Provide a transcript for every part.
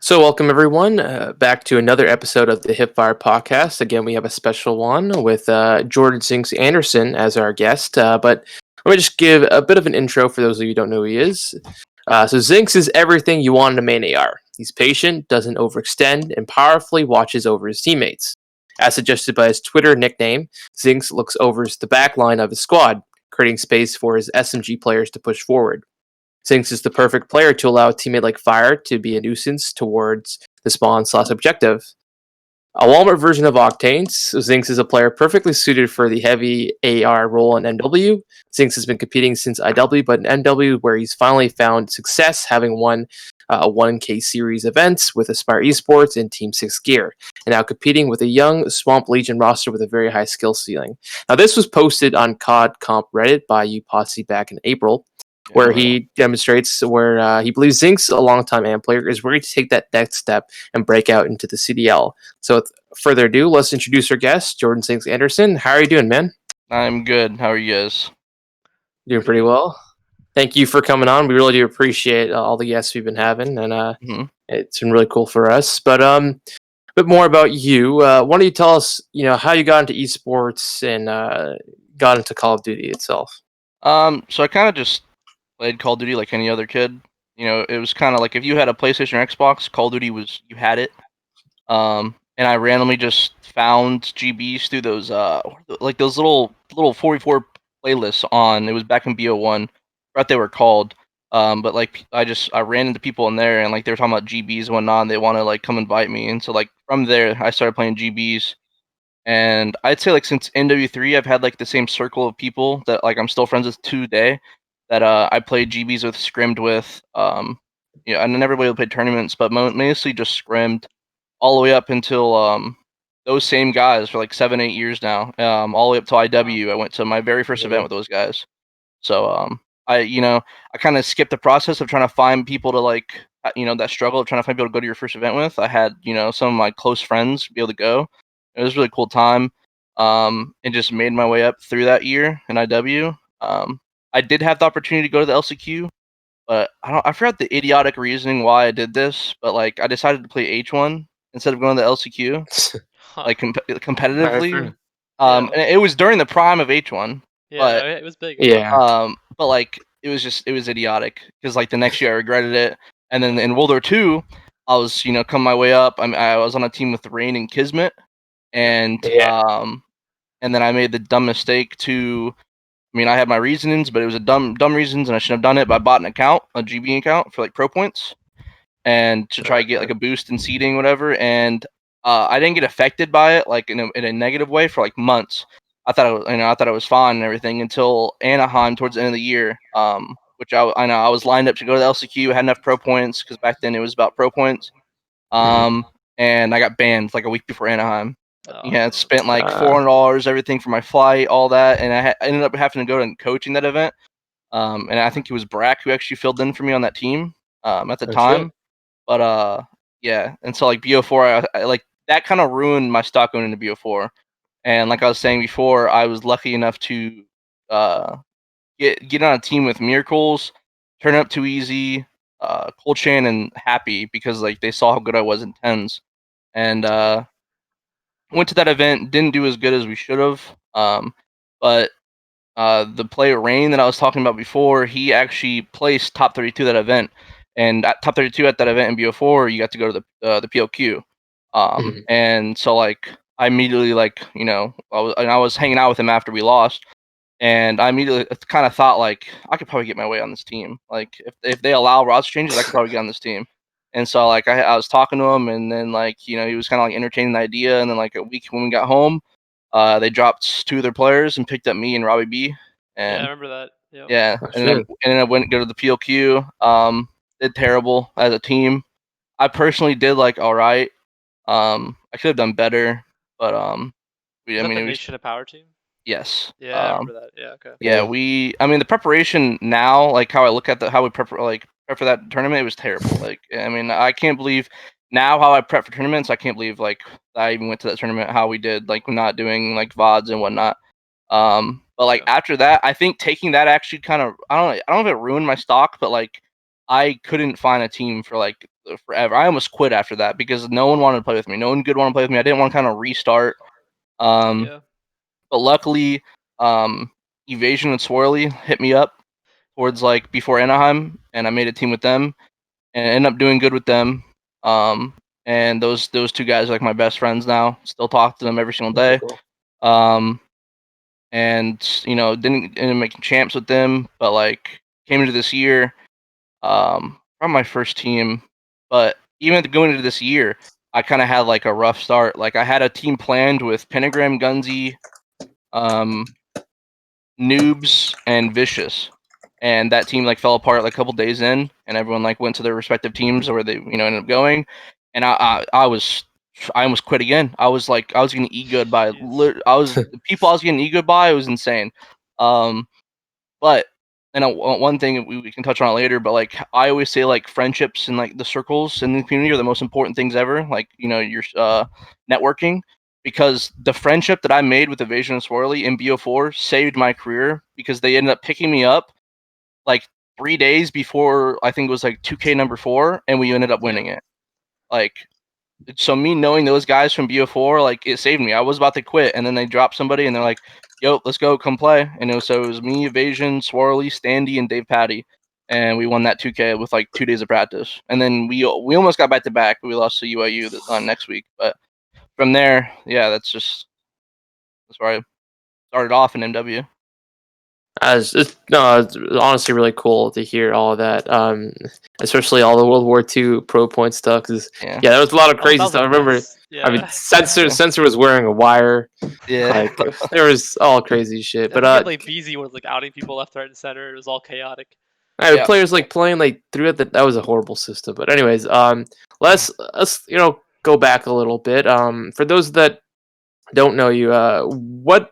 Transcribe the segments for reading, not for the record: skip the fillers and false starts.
So, welcome everyone back to another episode of the Hipfire Podcast. Again, we have a special one with Jordan Zinx Anderson as our guest. But let me just give a bit of an intro for those of you who don't know who he is. So, Zinx is everything you want in a main AR. He's patient, doesn't overextend, and powerfully watches over his teammates. As suggested by his Twitter nickname, Zinx looks over the back line of his squad, creating space for his SMG players to push forward. Zinx is the perfect player to allow a teammate like Fire to be a nuisance towards the spawn/objective. A Walmart version of Octanes, Zinx is a player perfectly suited for the heavy AR role in MW. Zinx has been competing since IW, but in MW, where he's finally found success, having won a 1K series events with Aspire Esports and Team 6 gear, and now competing with a young Swamp Legion roster with a very high skill ceiling. Now, this was posted on COD Comp Reddit by UPosse back in April, where he demonstrates where he believes Zinx, a longtime AMP player, is ready to take that next step and break out into the CDL. So, with further ado, let's introduce our guest, Jordan Zinx Anderson. How are you doing, man? I'm good. How are you guys? Doing pretty well. Thank you for coming on. We really do appreciate all the guests we've been having, and it's been really cool for us. But a bit more about you. Why don't you tell us, how you got into esports and got into Call of Duty itself? So I kind of just played Call of Duty like any other kid. It was kind of like if you had a PlayStation or Xbox, Call of Duty you had it. And I randomly just found GBs through those like those little 44 playlists on. It was back in BO1. What they were called. But like I ran into people in there and like they were talking about GBs and whatnot. And they want to like come invite me, and so like from there I started playing GBs. And I'd say like since NW3, I've had like the same circle of people that like I'm still friends with today. That I played GBs with, scrimmed with. I never really played tournaments, but mostly just scrimmed all the way up until those same guys for like 7-8 years now. All the way up to IW. I went to my very first event with those guys. So I kind of skipped the process of trying to find people to like that struggle of trying to find people to go to your first event with. I had some of my close friends be able to go. It was a really cool time. And just made my way up through that year in IW. I did have the opportunity to go to the LCQ, but I forgot the idiotic reasoning why I did this. But like I decided to play H1 instead of going to the LCQ, like competitively. And it was during the prime of H1. But it was big. but like it was idiotic because like the next year I regretted it. And then in World War II, I was coming my way up. I was on a team with Rain and Kismet, and and then I made the dumb mistake to. I mean, I had my reasons, but it was a dumb reasons, and I shouldn't have done it. But I bought an account, a GB account for like pro points, and to try to get like a boost in seeding, whatever. And I didn't get affected by it, like in a negative way, for like months. I thought it was fine and everything until Anaheim towards the end of the year, which I know I was lined up to go to the LCQ, had enough pro points because back then it was about pro points. And I got banned like a week before Anaheim. Spent like $400, everything for my flight, all that, and I ended up having to go and coaching that event. And I think it was Brack who actually filled in for me on that team at the time. Shit. But yeah, and so like BO4, I like that kind of ruined my stock going into BO4. And like I was saying before, I was lucky enough to get on a team with Miracles, Turn Up Too Easy, Cold Chain, and Happy because like they saw how good I was in tens. And went to that event, didn't do as good as we should have. But the player Rain that I was talking about before, he actually placed top 32 that event. And at top 32 at that event in BO4, you got to go to the PLQ. And so like I immediately like I was hanging out with him after we lost, and I immediately kind of thought like I could probably get my way on this team. Like if they allow roster changes, I could probably get on this team. And so like I was talking to him, and then like he was kind of like entertaining the idea. And then like a week when we got home, they dropped 2 of their players and picked up me and Robbie B. And I remember that. Yep. Yeah, and then I went to go to the PLQ. Did terrible as a team. I personally did like all right. I could have done better, but Was that the Nation of Power team? Yes. Yeah, I remember that. Yeah, okay. Yeah, I mean the preparation now, like how I look at how we prep for that tournament, it was terrible. Like I mean, I can't believe now how I prep for tournaments. I can't believe like I even went to that tournament how we did, like not doing like VODs and whatnot. But like after that, I think taking that actually kind of I don't know if it ruined my stock, but like I couldn't find a team for like forever. I almost quit after that because no one wanted to play with me. No one good wanted to play with me. I didn't want to kind of restart. But luckily, Evasion and Swirly hit me up towards like before Anaheim, and I made a team with them, and ended up doing good with them. And those two guys are like my best friends now. Still talk to them every single day. Cool. And didn't end up making champs with them, but like came into this year, from my first team. But even going into this year, I kind of had like a rough start. Like I had a team planned with Pentagram, Gunzy, Noobs, and Vicious, and that team like fell apart like a couple days in, and everyone like went to their respective teams where they ended up going, and I almost quit again. I was getting egoed by the people I was getting egoed by. It was insane. But one thing we can touch on it later, but like I always say, like friendships and like the circles in the community are the most important things ever. Like your networking, because the friendship that I made with Evasion and Swirly in BO4 saved my career because they ended up picking me up like 3 days before I think it was like 2K number 4, and we ended up winning it. Like. So me knowing those guys from BO4, like it saved me. I was about to quit, and then they dropped somebody, and they're like, "Yo, let's go, come play." And it was me, Evasion, Swirly, Standy, and Dave Patty, and we won that 2K with like 2 days of practice. And then we almost got back to back, but we lost to UIU next week. But from there, yeah, that's where I started off in MW. It's honestly really cool to hear all of that, especially all the World War II pro point stuff. Cause there was a lot of crazy stuff. I remember, I mean, Sensor was wearing a wire. Yeah, like there was all crazy shit. But like BZ was like outing people left, right, and center. It was all chaotic. Players like playing like through it. That was a horrible system. But anyways, let's go back a little bit. For those that don't know you, what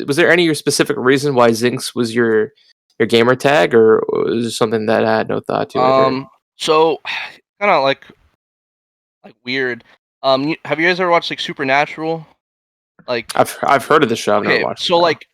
was there any specific reason why Zinx was your gamer tag, or was it something that I had no thought to it? So kind of like weird. Have you guys ever watched like Supernatural? Like I've heard of the show. I've never watched. So like,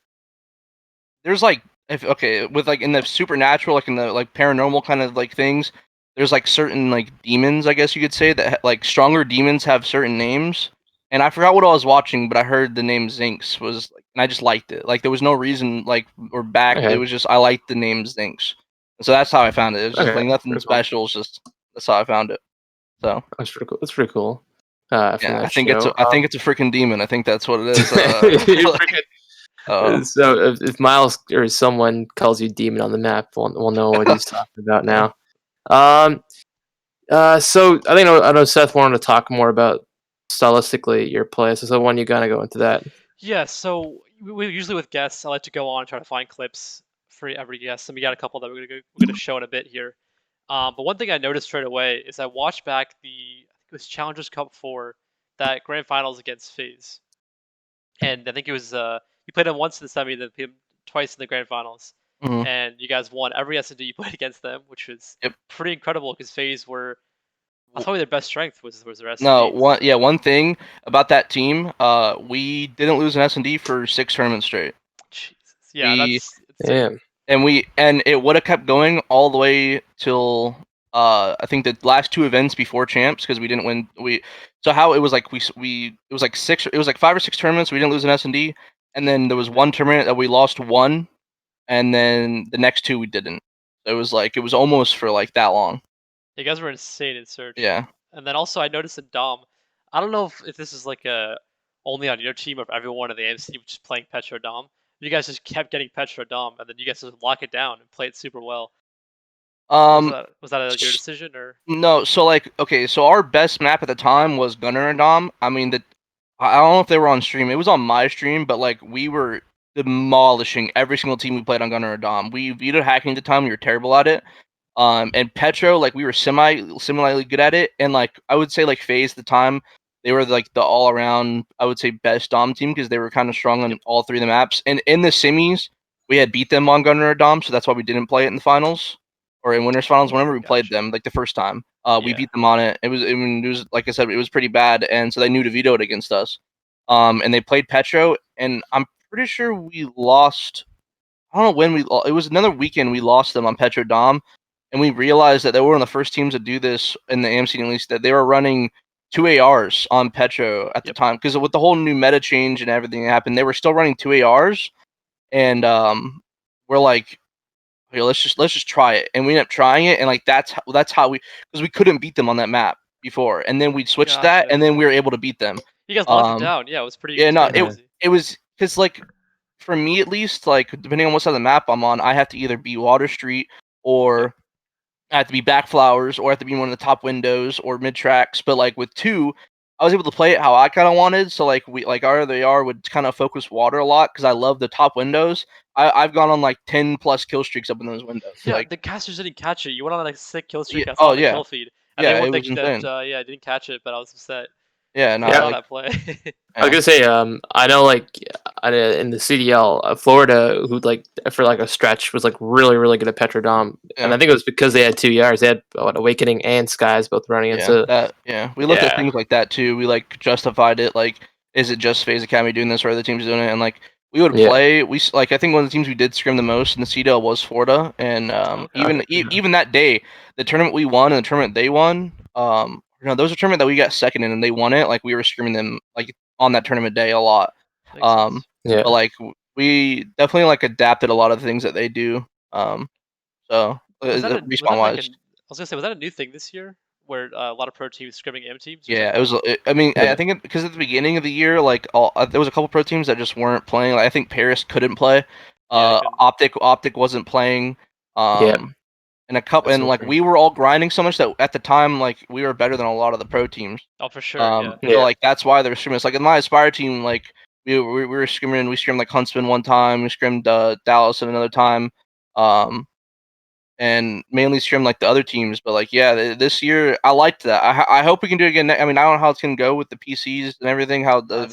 there's like with like in the supernatural, like in the like paranormal kind of like things, there's like certain like demons, I guess you could say, that like stronger demons have certain names. And I forgot what I was watching, but I heard the name Zinx was like, and I just liked it. Like there was no reason like or back. Okay. It was just I liked the name Zinx, so that's how I found it. It was just like nothing special. It's just that's how I found it. So that's pretty cool. That's pretty cool. I think it's a freaking demon. I think that's what it is. So if Miles or someone calls you demon on the map, we'll know what he's talking about now. So I know Seth wanted to talk more about stylistically your play. So when you gonna go into that? Yeah. So we usually with guests, I like to go on and try to find clips for every guest, and we got a couple that we're gonna show in a bit here. But one thing I noticed straight away is I watched back it was Challengers Cup 4, that grand finals against FaZe, and I think it was you played them once in the semi, then played them twice in the grand finals, and you guys won every S&D you played against them, which was pretty incredible because FaZe were. That's probably their best strength was their S&D. No, one thing about that team, we didn't lose an S&D for 6 tournaments straight. Jesus. Yeah, damn. And it would have kept going all the way till I think the last 2 events before champs, because we didn't win. So how it was like it was like 5 or 6 tournaments we didn't lose an S&D, and then there was one tournament that we lost 1, and then the next 2 we didn't. It was almost for like that long. You guys were insane in Surge. Yeah. And then also I noticed in Dom, I don't know if this is like only on your team or if everyone in the AMC was just playing Petro Dom. You guys just kept getting Petro Dom, and then you guys just lock it down and play it super well. Was that your decision or? No, so so our best map at the time was Gunner and Dom. I mean, I don't know if they were on stream. It was on my stream, but like we were demolishing every single team we played on Gunner and Dom. We vetoed hacking at the time. We were terrible at it. And Petro, like we were similarly good at it, and like I would say like FaZe at the time, they were like the all around, I would say, best Dom team because they were kind of strong on all 3 of the maps. And in the semis, we had beat them on Gunner or Dom, so that's why we didn't play it in the finals or in winners finals. Whenever we played them, like the first time, we beat them on it. It was like I said, it was pretty bad, and so they knew to veto it against us. And they played Petro, and I'm pretty sure we lost. I don't know when it was another weekend we lost them on Petro Dom. and we realized that they were one of the first teams to do this in the AMC at least, that they were running 2 ARs on Petro at the time, because with the whole new meta change and everything that happened, they were still running 2 ARs, and we're like, okay, let's just try it, and we ended up trying it, and like that's how because we couldn't beat them on that map before, and then we switched that, and then we were able to beat them. You guys locked it down. Yeah, it was pretty. Yeah, no, easy. it was because like for me at least, like depending on what side of the map I'm on, I have to either be Water Street or I have to be back flowers or I have to be in one of the top windows or mid tracks. But like with 2, I was able to play it how I kind of wanted. So like our other AR would kind of focus water a lot because I love the top windows. I've gone on like 10 plus kill streaks up in those windows. Yeah, like, the casters didn't catch it. You went on like a sick kill streak. Yeah, I saw oh, on the yeah. kill feed. And Yeah, they it weren't was insane. that didn't catch it, but I was upset. Yeah, no, I saw like, that play. I was gonna say, I know, like, in the CDL, Florida, who like for like a stretch was like really, really good at Petrodome, and I think it was because they had 2 ERs. They had Awakening and Skyz both running it. So we looked at things like that too. We like justified it. Like, is it just FaZe Academy doing this, or other teams doing it? And like, we would play. We like, I think one of the teams we did scrim the most in the CDL was Florida, and even that day, the tournament we won and the tournament they won, those are tournament that we got second in and they won it. Like, we were screaming them like on that tournament day a lot. But like we definitely like adapted a lot of the things that they do. So respawn wise. I was gonna say, was that a new thing this year, where a lot of pro teams scrimming AM teams? Yeah, it was. I mean, I think because at the beginning of the year, like there was a couple pro teams that just weren't playing. Like, I think Paris couldn't play. Optic wasn't playing. And a couple, and like we were all grinding so much that at the time, like we were better than a lot of the pro teams. Oh, for sure. So like that's why they were scrimming. Like in my Aspire team, like we were scrimming. We scrimmed like Huntsman one time. We scrimmed Dallas at another time. And mainly scrim like the other teams. But like, yeah, this year I liked that. I hope we can do it again. I mean, I don't know how it's gonna go with the PCs and everything. How the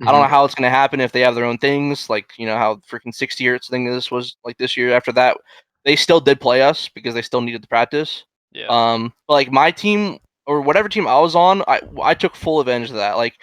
I don't know how it's gonna happen if they have their own things. Like, how freaking 60 Hertz thing this was like this year. After that, they still did play us because they still needed the practice. But like my team or whatever team I was on, I took full advantage of that. Like,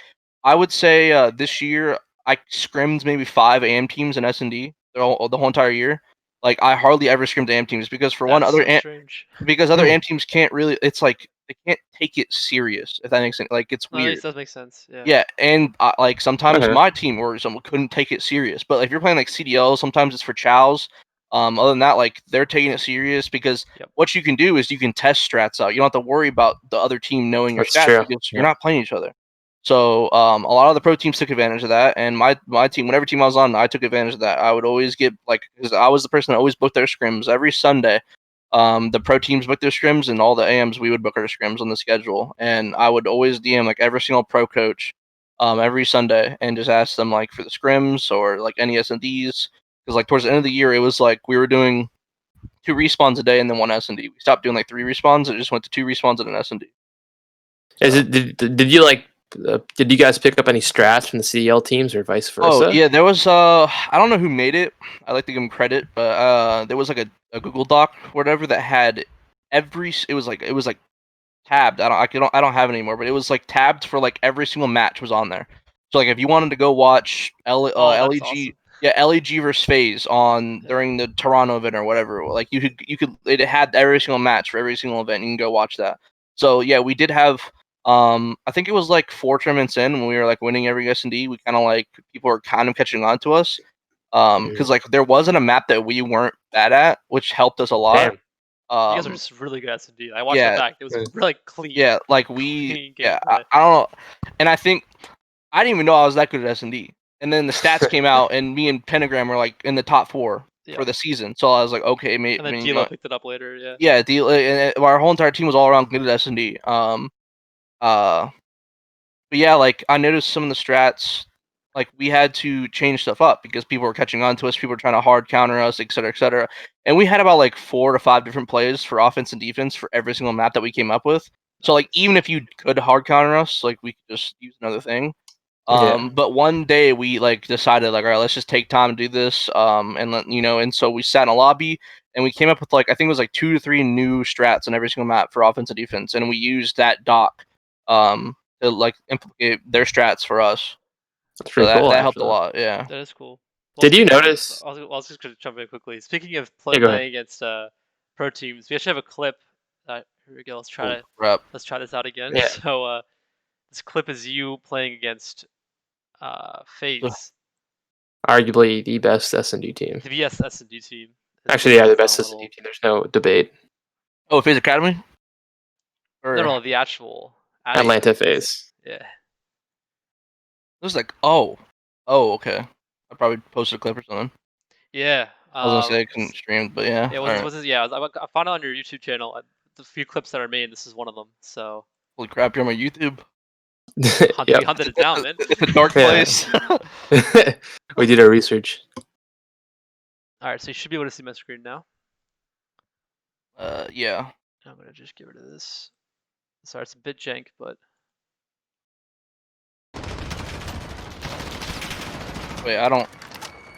I would say this year I scrimmed maybe 5 AM teams in S&D the whole entire year. Like, I hardly ever scrimmed AM teams because other AM teams can't really. It's like they can't take it serious, if that makes sense. Like, it's weird. That does make sense. Yeah. Yeah, and like sometimes my team or someone couldn't take it serious. But if you're playing like CDL, sometimes it's for chows. Other than that, like they're taking it serious because what you can do is you can test strats out. You don't have to worry about the other team knowing your stats because you're not playing each other. So a lot of the pro teams took advantage of that, and my team, whatever team I was on, I took advantage of that. I would always get because I was the person that always booked their scrims every Sunday. The pro teams booked their scrims, and all the AMs we would book our scrims on the schedule. And I would always DM like every single pro coach, every Sunday, and just ask them like for the scrims or like any S&Ds. Because like towards the end of the year, it was like we were doing 2 respawns a day and then 1 S&D. We stopped doing like 3 respawns. It just went to 2 respawns and an S&D. So. Did you like? Did you guys pick up any strats from the CDL teams or vice versa? Oh yeah, there was I don't know who made it. I like to give them credit, but there was like a Google Doc or whatever that had it was like tabbed. I don't have it anymore, but it was like tabbed for like every single match was on there. So like if you wanted to go watch LEG, awesome. LEG versus FaZe on during the Toronto event or whatever, like you could it had every single match for every single event. You can go watch that. So yeah, we did have. I think it was like 4 tournaments in when we were like winning every S&D. We kind of like people were kind of catching on to us, because like there wasn't a map that we weren't bad at, which helped us a lot. You guys are just really good at S&D. I watched it back. It was really clean. Yeah, like I don't know, and I think I didn't even know I was that good at S&D. And then the stats came out, and me and Pentagram were like in the top 4 for the season. So I was like, okay, maybe. And then D-Lo picked it up later. Yeah. Yeah, D-Lo, and our whole entire team was all around good at S&D. But yeah, like I noticed some of the strats, like we had to change stuff up because people were catching on to us, people were trying to hard counter us, et cetera, et cetera. And we had about like 4 to 5 different plays for offense and defense for every single map that we came up with. So like even if you could hard counter us, like we could just use another thing. But one day we like decided like, all right, let's just take time to do this. And so we sat in a lobby and we came up with like I think it was like 2 to 3 new strats on every single map for offense and defense, and we used that doc to like implement their strats for us. That's pretty cool. That helped a lot. Yeah. That is cool. Did you notice? I was just going to jump in quickly. Speaking of playing against pro teams. We actually have a clip. Here we go. Let's try this out again. Yeah. So this clip is you playing against FaZe. Arguably the best S&D team. The VS S&D team. Actually, yeah, the best S&D team. There's no debate. Oh, FaZe Academy? No, the actual Atlanta FaZe. Yeah. It was like, okay. I probably posted a clip or something. Yeah. I was gonna say I couldn't stream, but yeah. Yeah, I found it on your YouTube channel. The few clips that are made, this is one of them. So. Holy crap! You're on my YouTube. We hunted it down, man. It's a dark place. We did our research. All right, so you should be able to see my screen now. Yeah. I'm gonna just get rid of this. Sorry, it's a bit jank, but. Wait, I don't.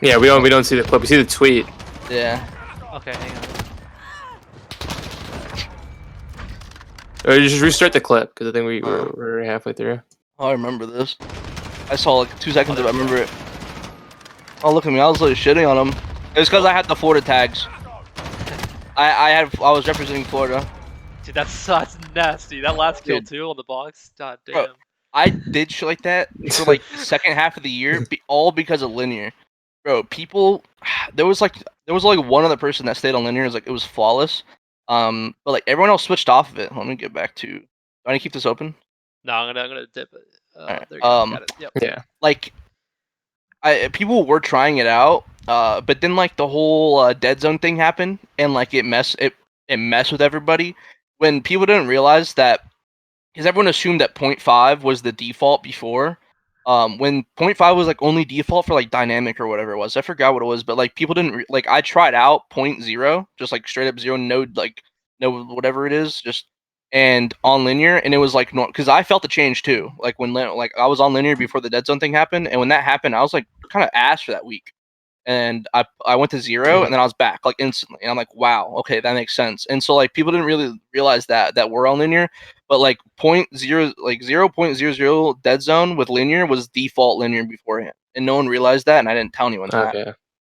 Yeah, we don't see the clip. We see the tweet. Yeah. Okay, hang on. Or just restart the clip because I think we're halfway through. Oh, I remember this. I saw like 2 seconds of it. I remember it. Oh, look at me! I was like shitting on him. It was because I had the Florida tags. I was representing Florida. Dude, that's nasty. That last kill too on the box. God damn. Bro, I did shit like that for like the second half of the year, all because of linear. Bro, people, there was only one other person that stayed on linear. It was flawless. But like everyone else switched off of it. Let me get back to. Do I need to keep this open? No, I'm gonna dip it. Right. There you go. Got it. Yep. Yeah. Like, people were trying it out. But then like the whole Deadzone thing happened, and like it messed with everybody. When people didn't realize that, because everyone assumed that 0.5 was the default before. When 0.5 was like only default for like dynamic or whatever it was. I forgot what it was, but like people didn't like. I tried out 0.0, just like straight up 0, no whatever it is, just and on linear, and it was like no, because I felt the change too. Like when I was on linear before the Deadzone thing happened, and when that happened, I was like kind of ass for that week. And I went to 0, and then I was back like instantly. And I'm like, wow, okay, that makes sense. And so like people didn't really realize that we're on linear, but like 0.0 Deadzone with linear was default linear beforehand, and no one realized that, and I didn't tell anyone that.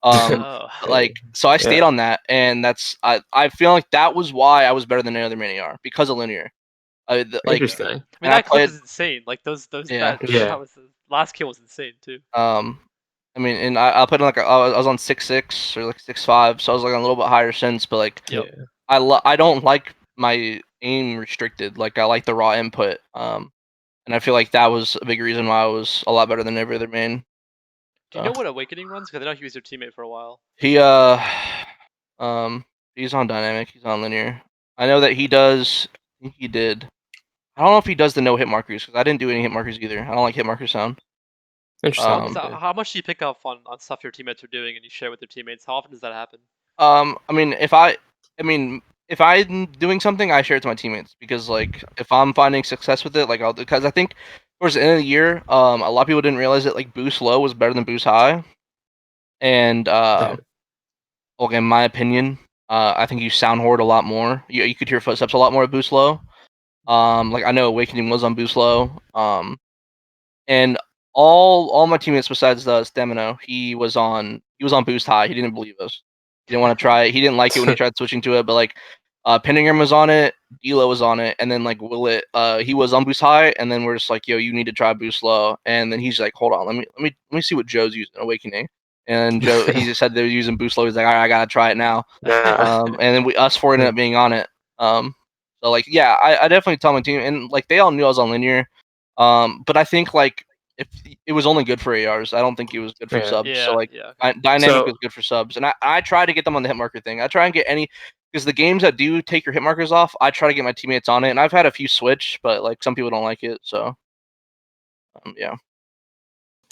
Okay. So I stayed on that, and that's I feel like that was why I was better than any other mini are, because of linear. Interesting. I mean, that clip is insane. Like those Yeah. the last kill was insane too. I mean, and I put in like I was on 6.6 or like 6.5, so I was like on a little bit higher since. But like, I don't like my aim restricted. Like I like the raw input. And I feel like that was a big reason why I was a lot better than every other main. Do you know what Awakening runs? Because I know he was your teammate for a while. He's on dynamic. He's on linear. I know that he does. I think he did. I don't know if he does the no hit markers, because I didn't do any hit markers either. I don't like hit marker sound. Interesting. So how much do you pick up on stuff your teammates are doing and you share with your teammates? How often does that happen? I mean, if I'm doing something, I share it to my teammates, because like if I'm finding success with it, like because I think towards the end of the year, a lot of people didn't realize that like boost low was better than boost high, and in my opinion, I think you sound hoard a lot more. You could hear footsteps a lot more at boost low. Like I know Awakening was on boost low. And all my teammates besides Stemino, he was on boost high. He didn't believe us. He didn't want to try it. He didn't like it when he tried switching to it. But like, Penningham was on it, D'Lo was on it, and then like Willet, he was on boost high, and then we're just like, yo, you need to try boost low. And then he's like, hold on, let me see what Joe's using Awakening. And Joe, he just said they were using boost low. He's like, all right, I gotta try it now. And then us four ended up being on it. So like, yeah, I definitely tell my team, and like they all knew I was on linear. But I think like if it was only good for ARs, I don't think it was good for subs. So like dynamic was good for subs, and I try to get them on the hit marker thing. I try and get any, because the games that do take your hit markers off, I try to get my teammates on it. And I've had a few switch, but like some people don't like it. So yeah.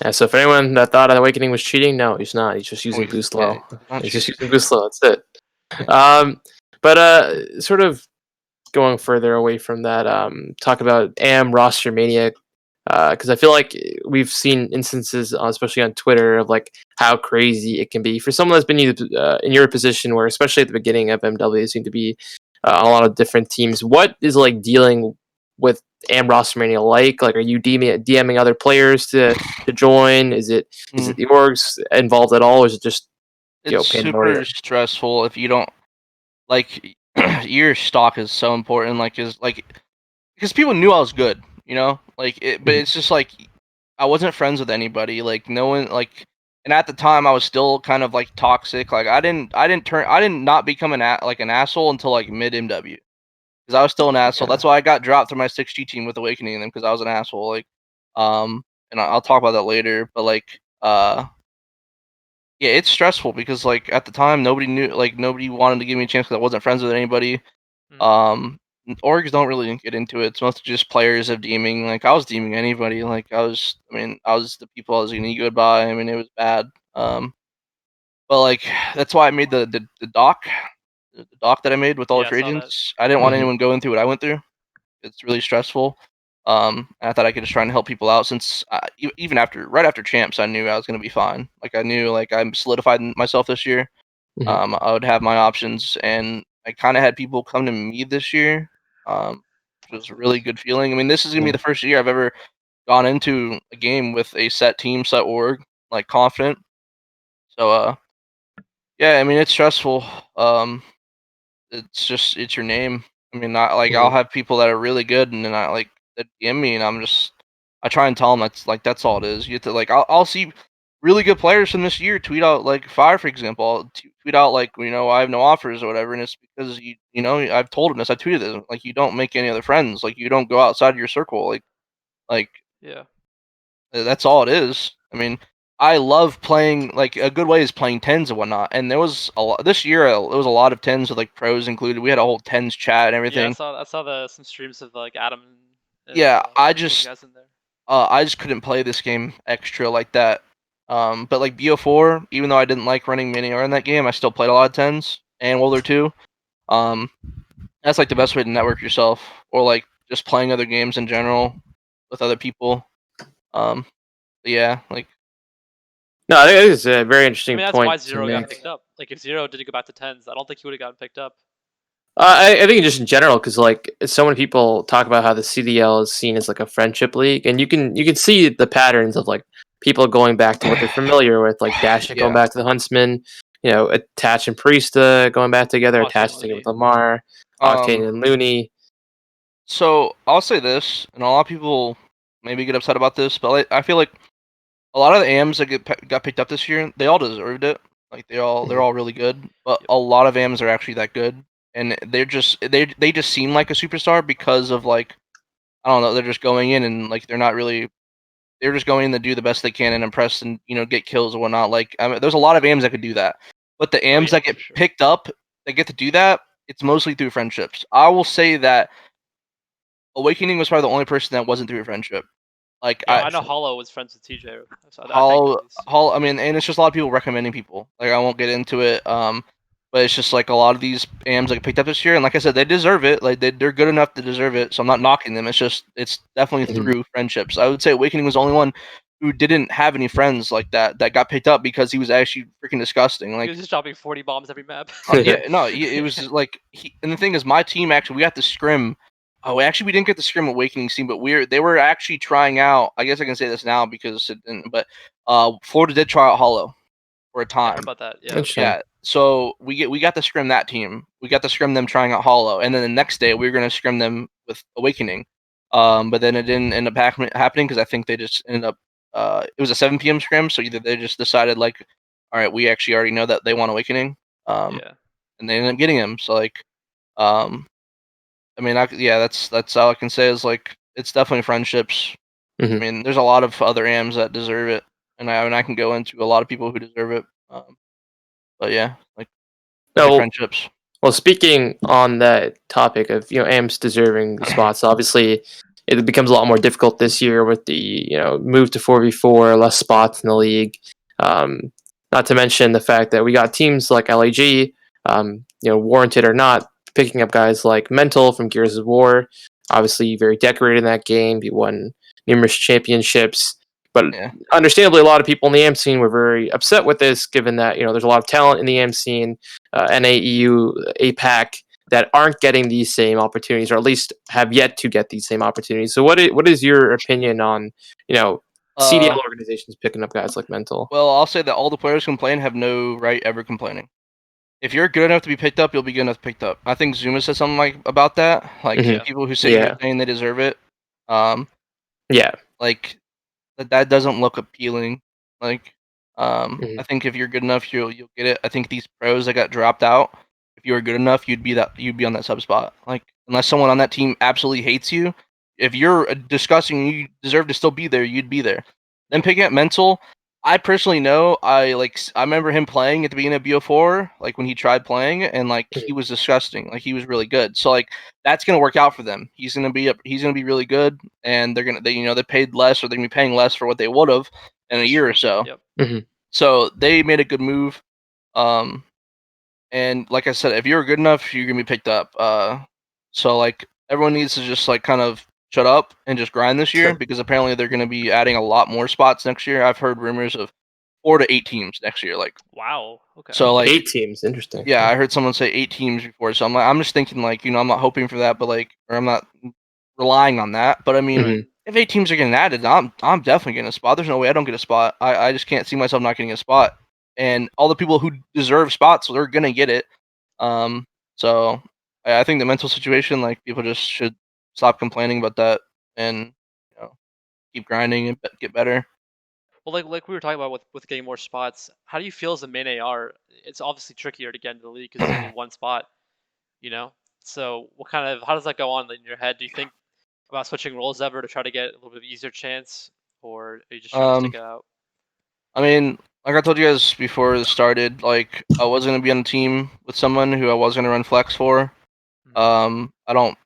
Yeah, so for anyone that thought Awakening was cheating, no, he's not. He's just using boost low. He's just using boost low. That's it. But sort of going further away from that, talk about AM roster mania, because I feel like we've seen instances, especially on Twitter, of like how crazy it can be for someone that's been in your position, where especially at the beginning of MW, seem to be a lot of different teams. What is like dealing with AM roster mania like? Like, are you DMing other players to join? Is it the orgs involved at all, or is it just it's super stressful if you don't like? your stock is so important. Because people knew I was good, but it's just like I wasn't friends with anybody. Like no one and at the time I was still kind of like toxic. Like I did not become an asshole until like mid MW because I was still an asshole. Yeah. That's why I got dropped from my 6G team with Awakening them because I was an asshole. And I'll talk about that later. But yeah, it's stressful because like at the time nobody wanted to give me a chance because I wasn't friends with anybody. Um, Orgs don't really get into it. It's mostly just players of deeming. Like I was deeming anybody. I was the people I was gonna go by. I mean, it was bad. But like that's why I made the doc that I made with all Yeah, the I free saw that. agents. I didn't want Mhm. anyone going through what I went through. It's really stressful. And I thought I could just try and help people out since even right after champs, I knew I was gonna be fine. Like I knew like I'm solidified myself this year. Mhm. I would have my options, and I kind of had people come to me this year, which was a really good feeling. I mean, this is gonna be Yeah. the first year I've ever gone into a game with a set team, set org, like confident. So, yeah, I mean, it's stressful. It's your name. I mean, not like I'll Mhm. have people that are really good, and then that DM me, and I try and tell them that's all it is. You have to I'll see really good players from this year tweet out like Fire, for example. I'll tweet out like I have no offers or whatever, and it's because I've told him this. I tweeted this like you don't make any other friends, like you don't go outside your circle, like Yeah. that's all it is. I mean, I love playing. Like a good way is playing tens and whatnot. And there was a lot this year. There was a lot of tens with like pros included. We had a whole tens chat and Yeah, everything. I saw some streams of like Adam and Yeah, those guys in there. I just couldn't play this game extra like that. But like BO4, even though I didn't like running mini or in that game, I still played a lot of tens and World War 2. Um, that's like the best way to network yourself, or like just playing other games in general with other people. But yeah, like No, I think it is a very I interesting mean, that's why point to Zero got make. picked up. Like, if Zero didn't go back to tens, I don't think he would have gotten picked up. I think just in general, because like so many people talk about how the CDL is seen as like a friendship league, and you can see the patterns of like people going back to what they're familiar with, like Dashit going yeah. back to the Huntsman, Attach and Priesta going back together, Octane Attach together with Looney. Lamar, Octane and Looney. So I'll say this, and a lot of people maybe get upset about this, but I feel like a lot of the AMs that got picked up this year, they all deserved it. Like they're Mhm. all really good, but Yep. a lot of AMs are actually that good, and they just seem like a superstar because of like I don't know, they're just going in and like they're just going in to do the best they can and impress and get kills and whatnot. Like I mean, there's a lot of AMs that could do that, but the Oh AMs yeah, that get for sure. picked up that get to do that, it's mostly through friendships. I will say that Awakening was probably the only person that wasn't through a friendship. Like Yeah, I know Hollow was friends with TJ. So I think at Hollow, least. I mean, and it's just a lot of people recommending people. Like I won't get into it. But it's just like a lot of these AMs like picked up this year, and like I said, they deserve it. Like they're good enough to deserve it. So I'm not knocking them. It's definitely Mhm. through friendships. I would say Awakening was the only one who didn't have any friends like that got picked up because he was actually freaking disgusting. He Like was just dropping 40 bombs every map. yeah, no, it was just like and the thing is, my team actually we got the scrim. Oh, actually, we didn't get the scrim Awakening team, but they were actually trying out. I guess I can say this now because it didn't. But Florida did try out Hollow for a Yeah, I heard time. about that. Yeah. Interesting. Yeah, so we got to scrim that team. We got to scrim them trying out Hollow, and then the next day we were gonna scrim them with Awakening. But then it didn't end up happening because I think they just ended up. It was a 7 p.m. scrim, so either they just decided like, all right, we actually already know that they want Awakening. Yeah. And they ended up getting him. So like, um, I mean, yeah, that's all I can say is like it's definitely friendships. I Mhm. mean, there's a lot of other AMs that deserve it, and I can go into a lot of people who deserve it. But yeah, like definitely No, friendships. well, speaking on that topic of AMPS deserving spots, obviously it becomes a lot more difficult this year with the move to 4v4, less spots in the league. Um, Not to mention the fact that we got teams like LAG, warranted or not, picking up guys like Mental from Gears of War. Obviously, very decorated in that game. He won numerous championships. But Yeah. understandably, a lot of people in the AMP scene were very upset with this, given that there's a lot of talent in the AMP scene, NAEU, APAC, that aren't getting these same opportunities, or at least have yet to get these same opportunities. So, what is your opinion on CDL Uh, organizations picking up guys like Mental? well, I'll say that all the players complain have no right ever complaining. if you're good enough to be picked up, you'll be good enough to be picked up. I think Zuma said something like about that. Like Mhm. people who say you're Yeah. saying they deserve it. Um, Yeah. like that doesn't look appealing. Like, Mhm. I think if you're good enough, you'll get it. I think these pros that got dropped out, if you were good enough, you'd be on that sub spot. Like, unless someone on that team absolutely hates you, if you're disgusting, you deserve to still be there. You'd be there. Then picking up mental. I personally know I remember him playing at the beginning of BO4, like when he tried playing, and like he Mhm. was disgusting. Like he was really good. So like that's gonna work out for them. He's gonna be really good, and they paid less, or they're gonna be paying less for what they would have in a That's year or true. so. Yep. Mhm. So they made a good move. Um, and like I said, if you're good enough, you're gonna be picked up. So like everyone needs to just like kind of shut up and just grind this year because apparently they're gonna be adding a lot more spots next year. I've heard rumors of 4 to 8 teams next year. Like Wow. Okay. so, like 8 teams. Interesting. yeah, I heard someone say 8 teams before. So I'm just thinking like I'm not hoping for that, but like or I'm not relying on that. But I mean, Right. Mhm. if 8 teams are getting added, I'm definitely getting a spot. There's no way I don't get a spot. I just can't see myself not getting a spot. And all the people who deserve spots, they're gonna get it. Um, so I think the mental situation, like people just should stop complaining about that and keep grinding and get better. Well, like we were talking about with getting more spots, how do you feel as a main AR? It's obviously trickier to get into the league because there's only one spot, you know. So what kind of how does that go on in your head? Do you think about switching roles ever to try to get a little bit easier chance, or are you just trying to stick Um, it out? I mean, like I told you guys before this started, like I was gonna be on a team with someone who I was gonna run flex for. Mhm. I don't.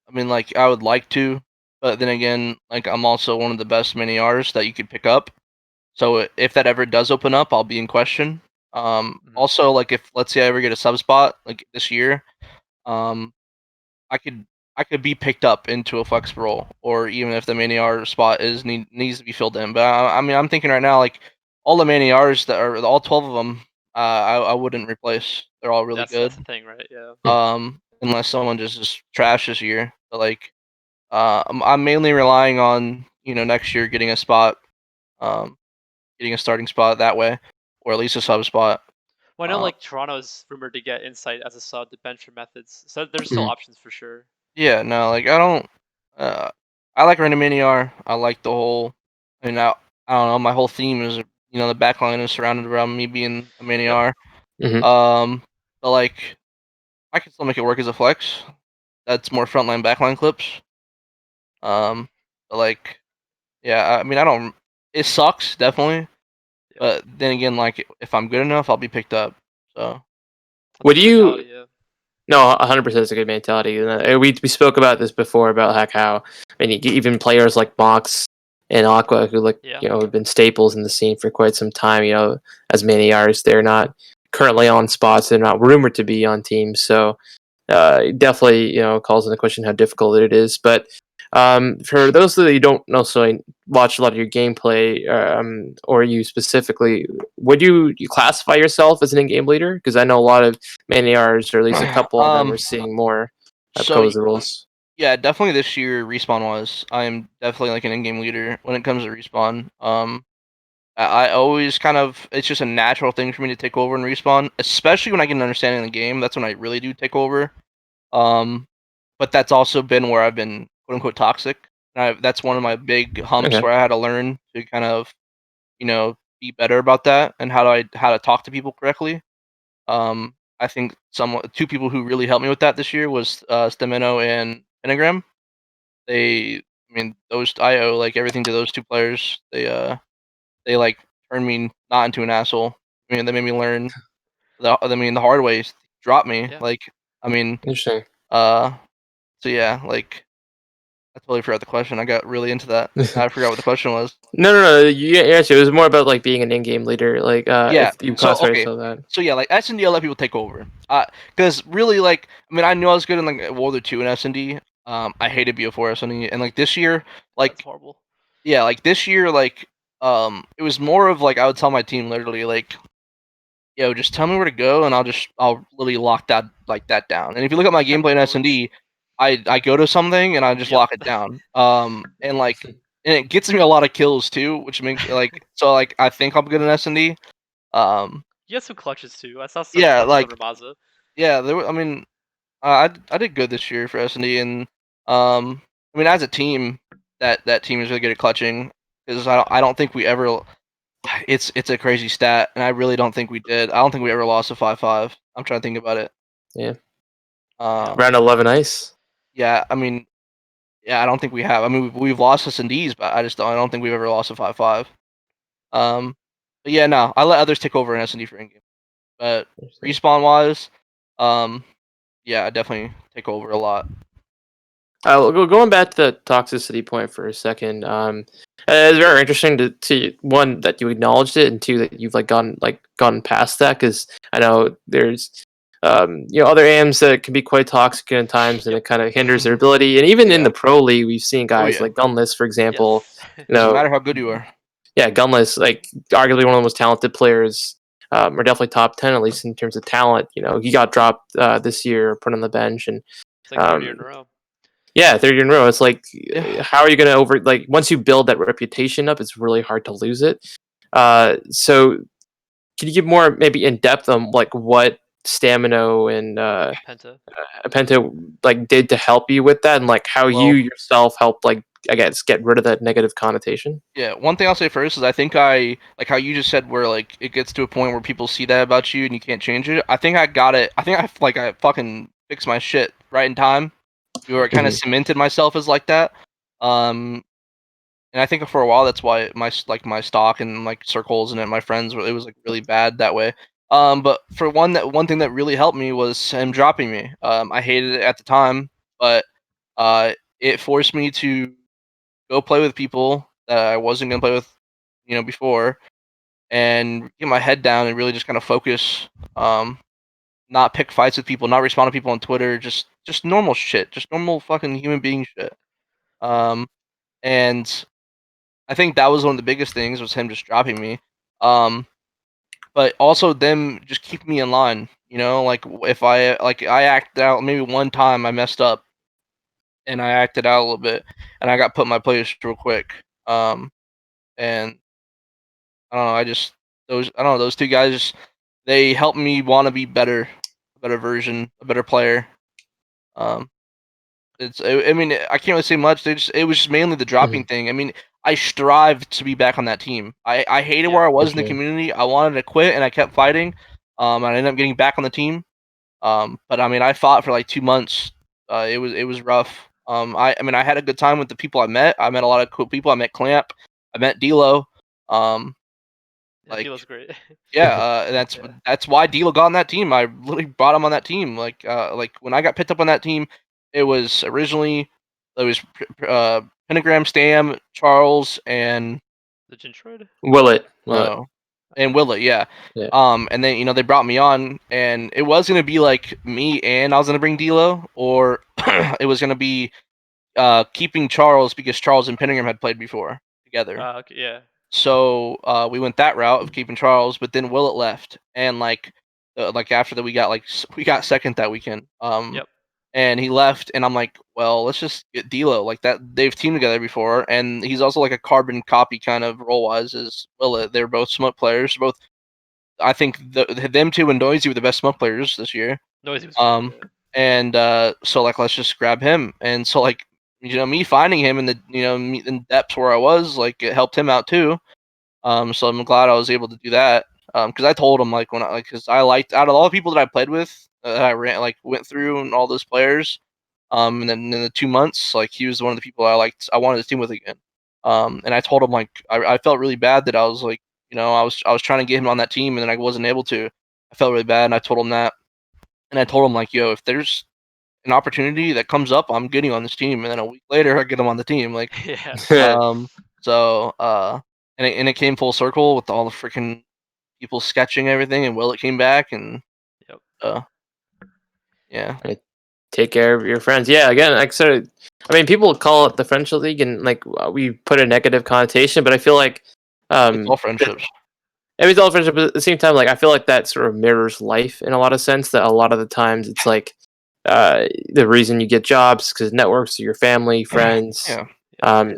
I mean, like I would like to, but then again, like I'm also one of the best mini Rs that you could pick up. So if that ever does open up, I'll be in question. Mhm. Also, like if let's say I ever get a sub spot like this year, um, I could I could be picked up into a flex role, or even if the mini R spot needs to be filled in. But I mean, I'm thinking right now, like all the mini Rs that are all 12 of them, I wouldn't replace. They're all really That's good. the thing, right? Yeah. Unless someone just is trash this year. But like, I'm mainly relying on next year getting a spot, um, getting a starting spot that way, or at least a sub spot. Well, I know Uh, like Toronto's rumored to get Insight as a sub to bench for methods, so there's still Mhm. options for sure. yeah, no, like I don't. I like running mini R. I like the whole. I mean, I don't know. My whole theme is the backline is surrounded around me being a mini Yep. R. Mhm. But like I can still make it work as a flex. That's more frontline backline clips. Um, but like yeah, I mean I don't. It sucks definitely, Yep. but then again, like if I'm good enough, I'll be picked up. So That's a Would good you? mentality. Yeah. No, 100% is a good mentality. And, we spoke about this before about like how I mean even players like Mox and Aqua who Yeah. have been staples in the scene for quite some time. As many Rs, they're not currently on spots. They're not rumored to be on teams. So it definitely calls into question how difficult it is. But for those that you don't necessarily watch a lot of your gameplay, or you specifically, would you classify yourself as an in-game leader? Because I know a lot of many Rs, or at least a couple of them, um, are seeing more so pros roles. yeah, definitely this year respawn was. I am definitely like an in-game leader when it comes to respawn. I always kind of it's just a natural thing for me to take over and respawn, especially when I get an understanding of the game. That's when I really do take over. Um, but that's also been where I've been quote unquote toxic. That's one of my big humps Okay. where I had to learn to kind of be better about that and how to talk to people correctly. I think two people who really helped me with that this year was Stemino and Pentagram. I mean, those I owe like everything to those two players. They like turned me not into an asshole. I mean, they made me learn the hard way. Drop me. Yeah. Like, I mean, Interesting. uh, so yeah, like I totally forgot the question. I got really into that. I forgot what the question was. No. Actually, it was more about like being an in-game leader. Like, Yeah. if you So classify okay. yourself that. So yeah, like S and D, I let people take over. Because really, like, I mean, I knew I was good in like World War II and S and D. I hated BO4 S and D, and like this year, That's like horrible. yeah, like this year, like it was more of like I would tell my team literally like, yo, just tell me where to go, and I'll literally lock that down. And if you look at my gameplay in S and Codes. D, I go to something and I just Yep. lock it down. And it gets me a lot of kills too, which makes like so like I think I'm good in S and D. Um, You had some clutches too. I saw some Yeah, clutches like over Mazda. yeah, there were, I mean, I did good this year for S&D, and I mean, as a team, that team is really good at clutching because I don't think we ever. It's a crazy stat, and I really don't think we did. I don't think we ever lost a 5-5. I'm trying to think about it. Yeah. Um, Round 11 ice. yeah, I mean, yeah, I don't think we have. I mean, we've lost S&Ds, but I don't think we've ever lost a 5-5. But yeah, no, I let others take over in S&D for in-game. But respawn wise, um, yeah, I definitely take over a lot. Going back to the toxicity point for a second, it's very interesting to see, one, that you acknowledged it, and two, that you've gotten past that, because I know there's other AMs that can be quite toxic at times, and it kind of hinders their ability. And even in the pro league, we've seen guys like Gunless, for example. Yes. Doesn't matter how good you are. Yeah, Gunless, like arguably one of the most talented players, or definitely top 10 at least in terms of talent. He got dropped this year, put on the bench, and It's like 3 year in a row. yeah, 3rd year in a row. It's like, how are you going to once you build that reputation up, it's really hard to lose it. So can you give more maybe in depth on like what Stamino and Penta did to help you with that, and like how you yourself helped I guess get rid of that negative connotation? Yeah, one thing I'll say first is I think I like how you just said where like it gets to a point where people see that about you and you can't change it. I think I got it. I think I fucking fixed my shit right in time. Where I kind of cemented myself as like that. And I think for a while that's why my stock and like circles and my friends it was like really bad that way. But for one thing that really helped me was him dropping me. I hated it at the time, but it forced me to go play with people that I wasn't gonna play with, before, and get my head down and really just kind of focus. Not pick fights with people, not respond to people on Twitter, just normal shit, just normal fucking human being shit. And I think that was one of the biggest things was him just dropping me. But also them just keeping me in line. Like if I acted out maybe one time I messed up and I acted out a little bit and I got put in my place real quick. And I don't know, those two guys they helped me want to be better, a better version, a better player. I mean, I can't really say much. It was just mainly the dropping thing. I mean, I strived to be back on that team. I hated where I was in the community. I wanted to quit, and I kept fighting. And I ended up getting back on the team. But I mean, I fought for like 2 months. It was rough. I mean, I had a good time with the people I met. I met a lot of cool people. I met Clamp. I met D'Lo. D'Lo's great. Yeah, that's why D'Lo got on that team. I literally brought him on that team. Like when I got picked up on that team, it was Pentagram, Stam, Charles, and the Gintroid? Willet. No, and Willet, yeah. Yeah. And then they brought me on, and it was gonna be like me and I was gonna bring D'Lo, or it was gonna be keeping Charles because Charles and Pentagram had played before together. Okay, yeah. So we went that route of keeping Charles, but then Willet left, and after that we got second that weekend. Yep. And he left, and I'm like, well, let's just get D'Lo like that. They've teamed together before, and he's also like a carbon copy kind of role wise as Willet. They're both smoke players. Both, I think them two and Noisy were the best smoke players this year. Noisy was good. And so like let's just grab him, and so like me finding him in the in depths where I was, like it helped him out too. So I'm glad I was able to do that. Because I told him because I liked out of all the people that I played with that I went through and all those players. And then in the 2 months, like he was one of the people I liked. I wanted to team with again. And I told him I felt really bad that I was I was trying to get him on that team and then I wasn't able to. I felt really bad, and I told him that. And I told him yo, if there's an opportunity that comes up, I'm getting on this team. And then a week later, I get him on the team. Yeah. And it came full circle with all the freaking people sketching everything, and Willet came back, and yeah. Take care of your friends. Yeah, again, I mean, people call it the friendship league, and we put a negative connotation, but I feel like it's all friendships. It's all friendship, but at the same time, I feel like that sort of mirrors life in a lot of sense. That a lot of the times it's the reason you get jobs because networks are your family, friends. Yeah.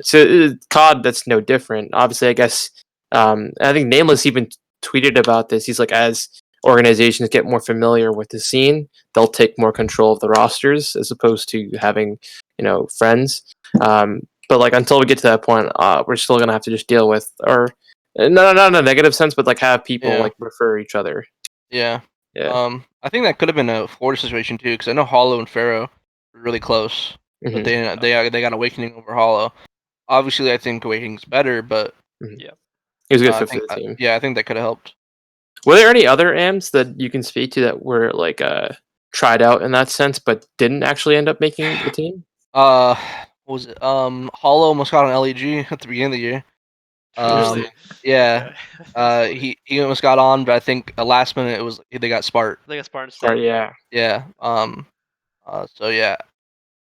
So COD, that's no different. Obviously, I guess I think Nameless even tweeted about this. He's like, as organizations get more familiar with the scene, they'll take more control of the rosters as opposed to having, friends. But like until we get to that point, we're still gonna have to just deal with, or not in a negative sense, but like have people like refer each other. Yeah. Yeah. I think that could have been a Florida situation too, because I know Hollow and Pharaoh were really close, but they got Awakening over Hollow. Obviously, I think Awakening's better, but Yeah. He was a good I fit think for the team. I think that could have helped. Were there any other AMs that you can speak to that were like tried out in that sense, but didn't actually end up making the team? What was it? Hollow almost got on LEG at the beginning of the year. Really? Yeah. Okay. That's funny. He almost got on, but I think last minute it was they got Spart. I think it's Spartan Or State. yeah. Yeah. So yeah,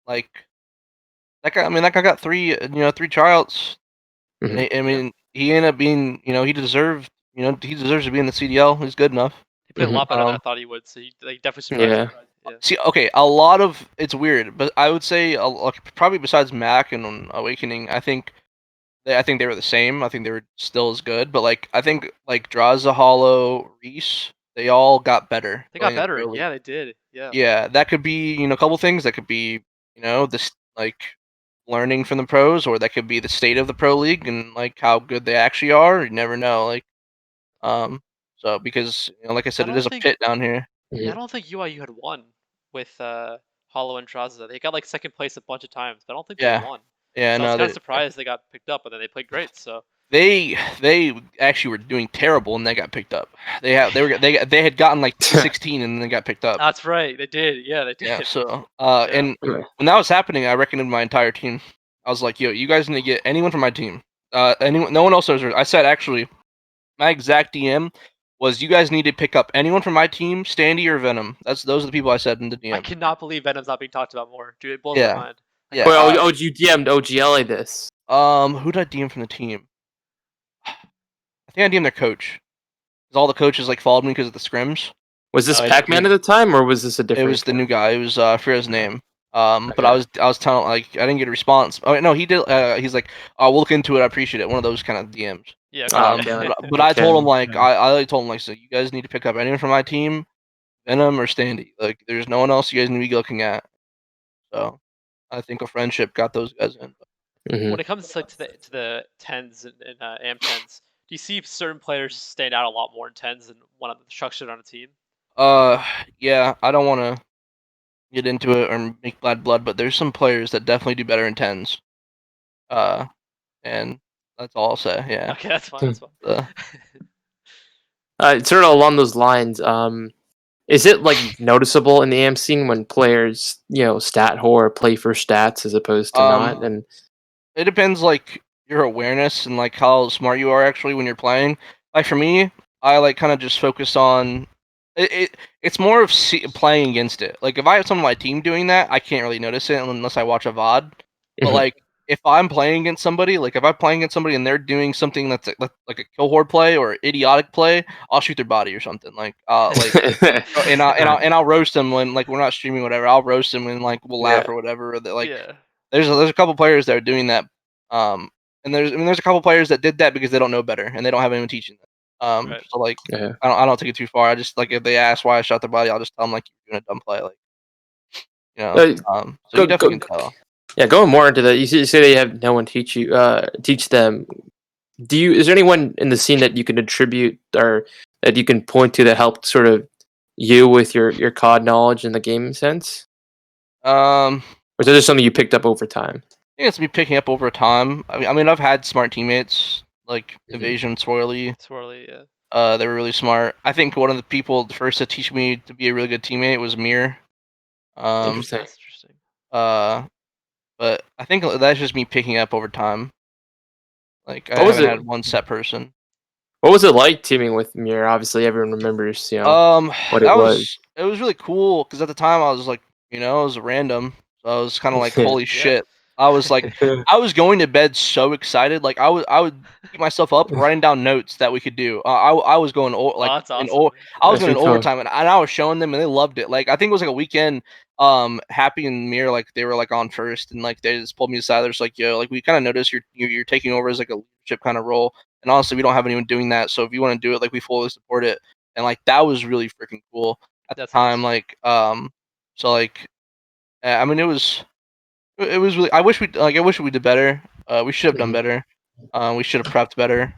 like that guy. I mean, that guy got three tryouts. Mhm. I mean, he ended up being, he deserved, he deserves to be in the CDL. He's good enough. He played a Mhm. lot better than I thought he would. So he definitely surprised Yeah. me. Yeah. See, okay, a lot of it's weird, but I would say like, probably besides Mac and Awakening, I think they were the same. I think they were still as good, but like I think like Draza, Hollow, Reese, they all got better. They got playing better. early. Yeah, they did. Yeah. Yeah, that could be, a couple things. That could be, this like learning from the pros, or that could be the state of the pro league and like how good they actually are. You never know. Like, so because like I said, I it don't is a think. pit down here. Yeah, I don't think UIU had won with Hollow and Traza. They got like second place a bunch of times, but I don't think they Yeah, won. yeah, So I was no, kind of surprised they got picked up, but then they played great. So they actually were doing terrible and they got picked up. They had gotten like T16 and then they got picked up. that's right. They did. Yeah, they did. Yeah. So Yeah. and when that was happening, I recommended my entire team. I was like, yo, you guys need to get anyone from my team. Anyone, no one else knows. I said actually, my exact DM was, you guys need to pick up anyone from my team, Standy or Venom. Those are the people I said in the I DM. cannot believe Venom's not being talked about more. Dude, it blows my Yeah. mind. Yeah. Well, you DM'd OGLA this. Who did I DM from the team? I think I DM'd their coach. Because all the coaches like followed me because of the scrims. Was this Pac-Man at the time, or was this a different? It was the new guy. It was I forget his name. But Okay. I was telling, like, I didn't get a response. Oh no, he did. He's like, oh, we'll look into it. I appreciate it. One of those kind of DMs. Yeah. Okay. But I told him Okay. like, I told him like, so you guys need to pick up anyone from my team, Venom or Standy. Like, there's no one else you guys need to be looking at. So, I think a friendship got those guys in. Mhm. When it comes to, like, to the tens and AM tens, do you see certain players stand out a lot more in tens than one of the structured on a team? Yeah, I don't want to get into it or make bad blood, but there's some players that definitely do better in tens. And that's all I'll say. Yeah. Okay, that's fine. That's fine. Sort of along those lines, is it like noticeable in the AM scene when players, stat whore, play for stats as opposed to not? And It depends, like, your awareness and like how smart you are actually when you're playing. Like for me, I like kind of just focus on it. It's more of playing against it. Like if I have someone on my team doing that, I can't really notice it unless I watch a VOD. But Mhm. like if I'm playing against somebody, like if I'm playing against somebody and they're doing something that's like a kill horde play or idiotic play, I'll shoot their body or something. Like and I'll roast them when like we're not streaming, whatever. I'll roast them and like we'll laugh Yeah. or whatever. Or like Yeah. there's a couple players that are doing that. And there's a couple players that did that because they don't know better and they don't have anyone teaching them. Right. So like Yeah. I don't take it too far. I just like if they ask why I shot their body, I'll just tell them like you're doing a dumb play, like so you definitely can tell. Yeah, going more into that, you say they have no one teach them. Is there anyone in the scene that you can attribute or that you can point to that helped sort of you with your COD knowledge in the game sense? Um, Or is that just something you picked up over time? I think it's me picking up over time. I mean I've had smart teammates like Evasion, Swirly. Swirly, yeah. They were really smart. I think one of the people the first to teach me to be a really good teammate was Mir. Interesting. That's interesting. But I think that's just me picking up over time. Like I What was haven't it? had one set person. What was it like teaming with Mir? Obviously, everyone remembers, what it was. It was really cool because at the time I was like, it was a random, so I was kind of like, holy shit. I was like, I was going to bed so excited. Like I would keep myself up writing down notes that we could do. I was going like that's awesome. I was That's going in pretty cool. overtime and I was showing them and they loved it. Like I think it was like a weekend. Happy and Mir, like they were like on first, and like they just pulled me aside. They're just like, yo, like we kind of noticed you're taking over as like a leadership kind of role, and honestly, we don't have anyone doing that. So if you want to do it, like we fully support it, and like that was really freaking cool at the That's time. nice. Like so like I mean it was really. I wish we did better. We should have done better. We should have prepped better.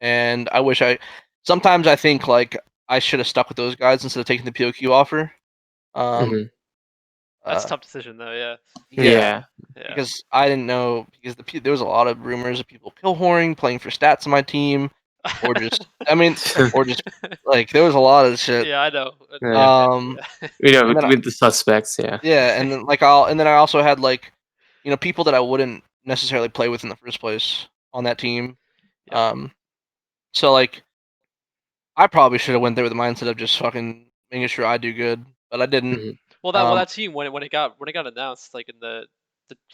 And I wish I. Sometimes I think like I should have stuck with those guys instead of taking the POQ offer. Um, Mhm. That's a uh, tough decision though. Yeah. yeah, Yeah. Yeah. because I didn't know because there was a lot of rumors of people pill whoring, playing for stats on my team, or just or just like there was a lot of shit. Yeah, I know. Yeah. Um, Yeah. and then With the suspects, yeah. yeah, and then I also had like people that I wouldn't necessarily play with in the first place on that team. Yep. So like I probably should have went there with the mindset of just fucking making sure I do good, but I didn't. Mhm. Well, Um, that team when it got announced, like in the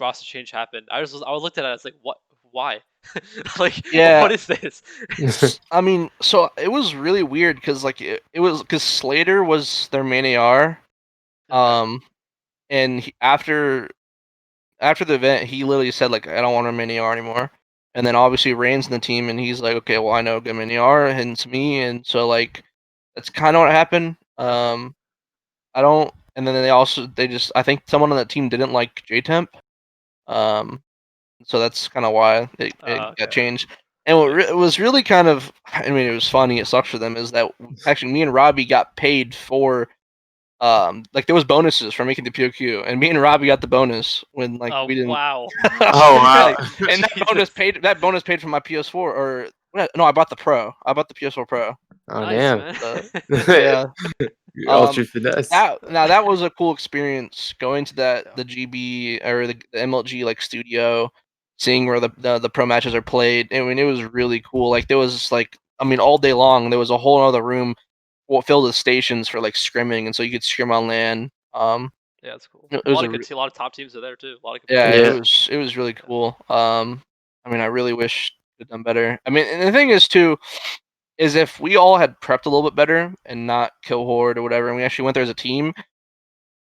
roster change happened, I looked at it as like, what? Why? Like, yeah, what is this? I mean, so it was really weird because like it was because Slater was their main AR, Okay. and after the event, he literally said like I don't want a main AR anymore, and then obviously Rain's in the team, and he's like, okay, well I know good main AR, and it's me, and so like that's kind of what happened. I don't. And then they just I think someone on that team didn't like JTemp. Um, so that's kind of why it got Okay. changed. And what Makes it was really kind of, I mean, it was funny. It sucks for them is that actually me and Robbie got paid for like there was bonuses for making the POQ, and me and Robbie got the bonus when like Oh we didn't. wow. Oh wow. Like, and Jesus. that bonus paid for my PS4 or no, I bought the Pro. I bought the PS4 Pro. Oh Nice, damn. man. Yeah. Ultra finesse. That was a cool experience going to Yeah. the GB or the MLG like studio, seeing where the pro matches are played. I mean, it was really cool. Like there was like I mean, all day long there was a whole other room filled with stations for like scrimming, and so you could scrim on LAN. Yeah, that's cool. It A was lot of good a lot of top teams are there too. A lot of good yeah, players. Yeah. it was really cool. I mean, I really wish we'd done better. I mean, and the thing is too is if we all had prepped a little bit better and not kill horde or whatever, and we actually went there as a team.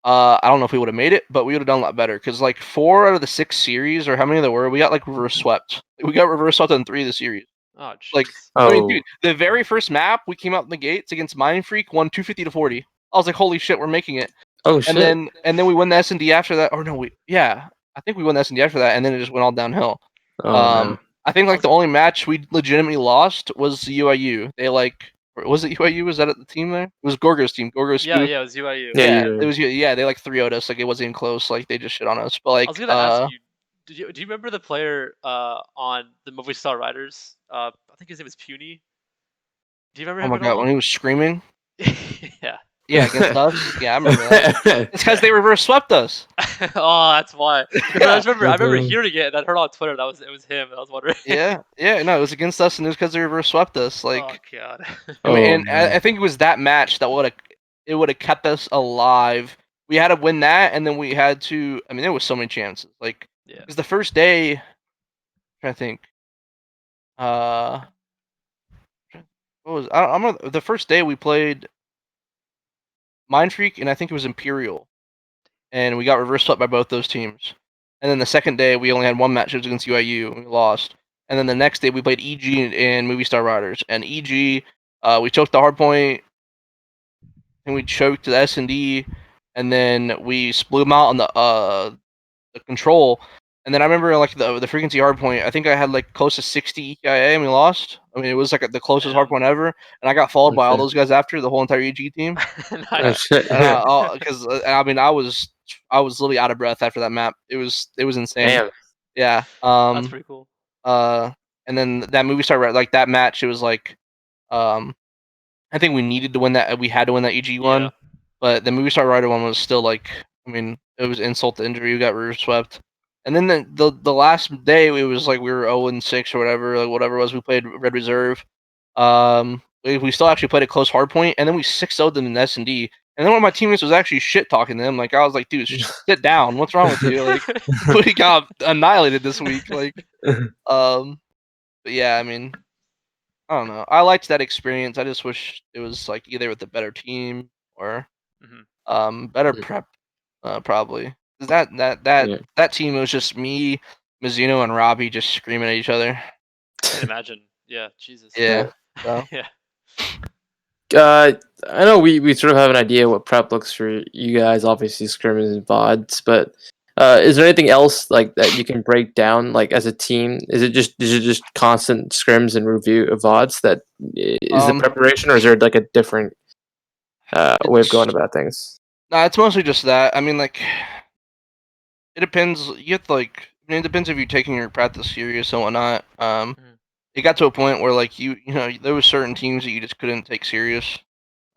I don't know if we would have made it, but we would have done a lot better. Because like 4 out of the 6 series, or how many there were, we got like reverse swept. We got reverse swept on 3 of the series. Oh Like, jeez. I mean, Oh. dude, the very first map we came out in the gates against Mind Freak won 250-40. I was like, holy shit, we're making it. Oh And shit. then we won the S&D after that. Or no, I think we won the S&D after that, and then it just went all downhill. Oh no. I think like the only match we legitimately lost was UIU. They like was it UIU? Was that at the team there? It was Gorgo's team. Gorgo's Yeah, Spoo. yeah, it was UIU. Yeah, Yeah, it you. was yeah. They like 3-0'd us. Like it wasn't even close. Like they just shit on us. But I was like gonna ask you, do you remember the player on the Movie Star Riders? I think his name was Puny. Do you remember oh him my at god, all? when he was screaming, Yeah. yeah, against us. Yeah, I remember that. It's because they reverse swept us. Oh, that's why. Because Yeah, I remember hearing it and I heard on Twitter it was him. And I was wondering. yeah. No, it was against us, and it was because they reverse swept us. Oh Like, god. I mean, Oh and man. I think it was that match that would have kept us alive. We had to win that, and then we had to. I mean, there was so many chances. Like, Yeah. because the first day, I'm trying to think. Uh, what was I'm the first day we played Mind Freak, and I think it was Imperial, and we got reverse swept by both those teams. And then the second day, we only had one match. It was against UIU, and we lost. And then the next day, we played EG and Movie Star Riders. And EG, we choked the hard point, and we choked the S&D, and then we blew them out on the control. And then I remember like the frequency hard point. I think I had like close to 60 EKIA, and we lost. I mean, it was like the closest hard Damn. point ever. And I got followed Oh by all shit. those guys after the whole entire EG team. Oh Nice. shit. And because I mean, I was literally out of breath after that map. It was insane. Damn. Yeah. That's pretty cool. And then that movie started like that match. It was like, I think we needed to win that. We had to win that EG Yeah. one, but the movie star rider one was still like, I mean, it was insult to injury. We got rear swept, and then the last day it was like we were 0-6 or whatever, like whatever it was. We played Red Reserve. We still actually played a close hard point, and then we 6-0'd them in S&D. And then one of my teammates was actually shit talking to them. Like I was like, dude, just sit down. What's wrong with you? Like we got annihilated this week. Like but yeah, I mean, I don't know. I liked that experience. I just wish it was like either with a better team or Mhm. better Mhm. prep, probably. 'Cause Yeah. that team was just me, Mizuno, and Robbie just screaming at each other. I can imagine. Yeah, Jesus. Yeah. So Yeah. Uh, I know we sort of have an idea what prep looks for you guys. Obviously, scrimmage and VODs, but is there anything else like that you can break down like as a team? Is it just constant scrims and review of VODs that is the um, preparation, or is there like a different way of it's going about things? nah, it's mostly just that. I mean, like, it depends. You have to like. I mean, it depends if you're taking your practice serious and whatnot. Mhm. It got to a point where like you know there was certain teams that you just couldn't take serious.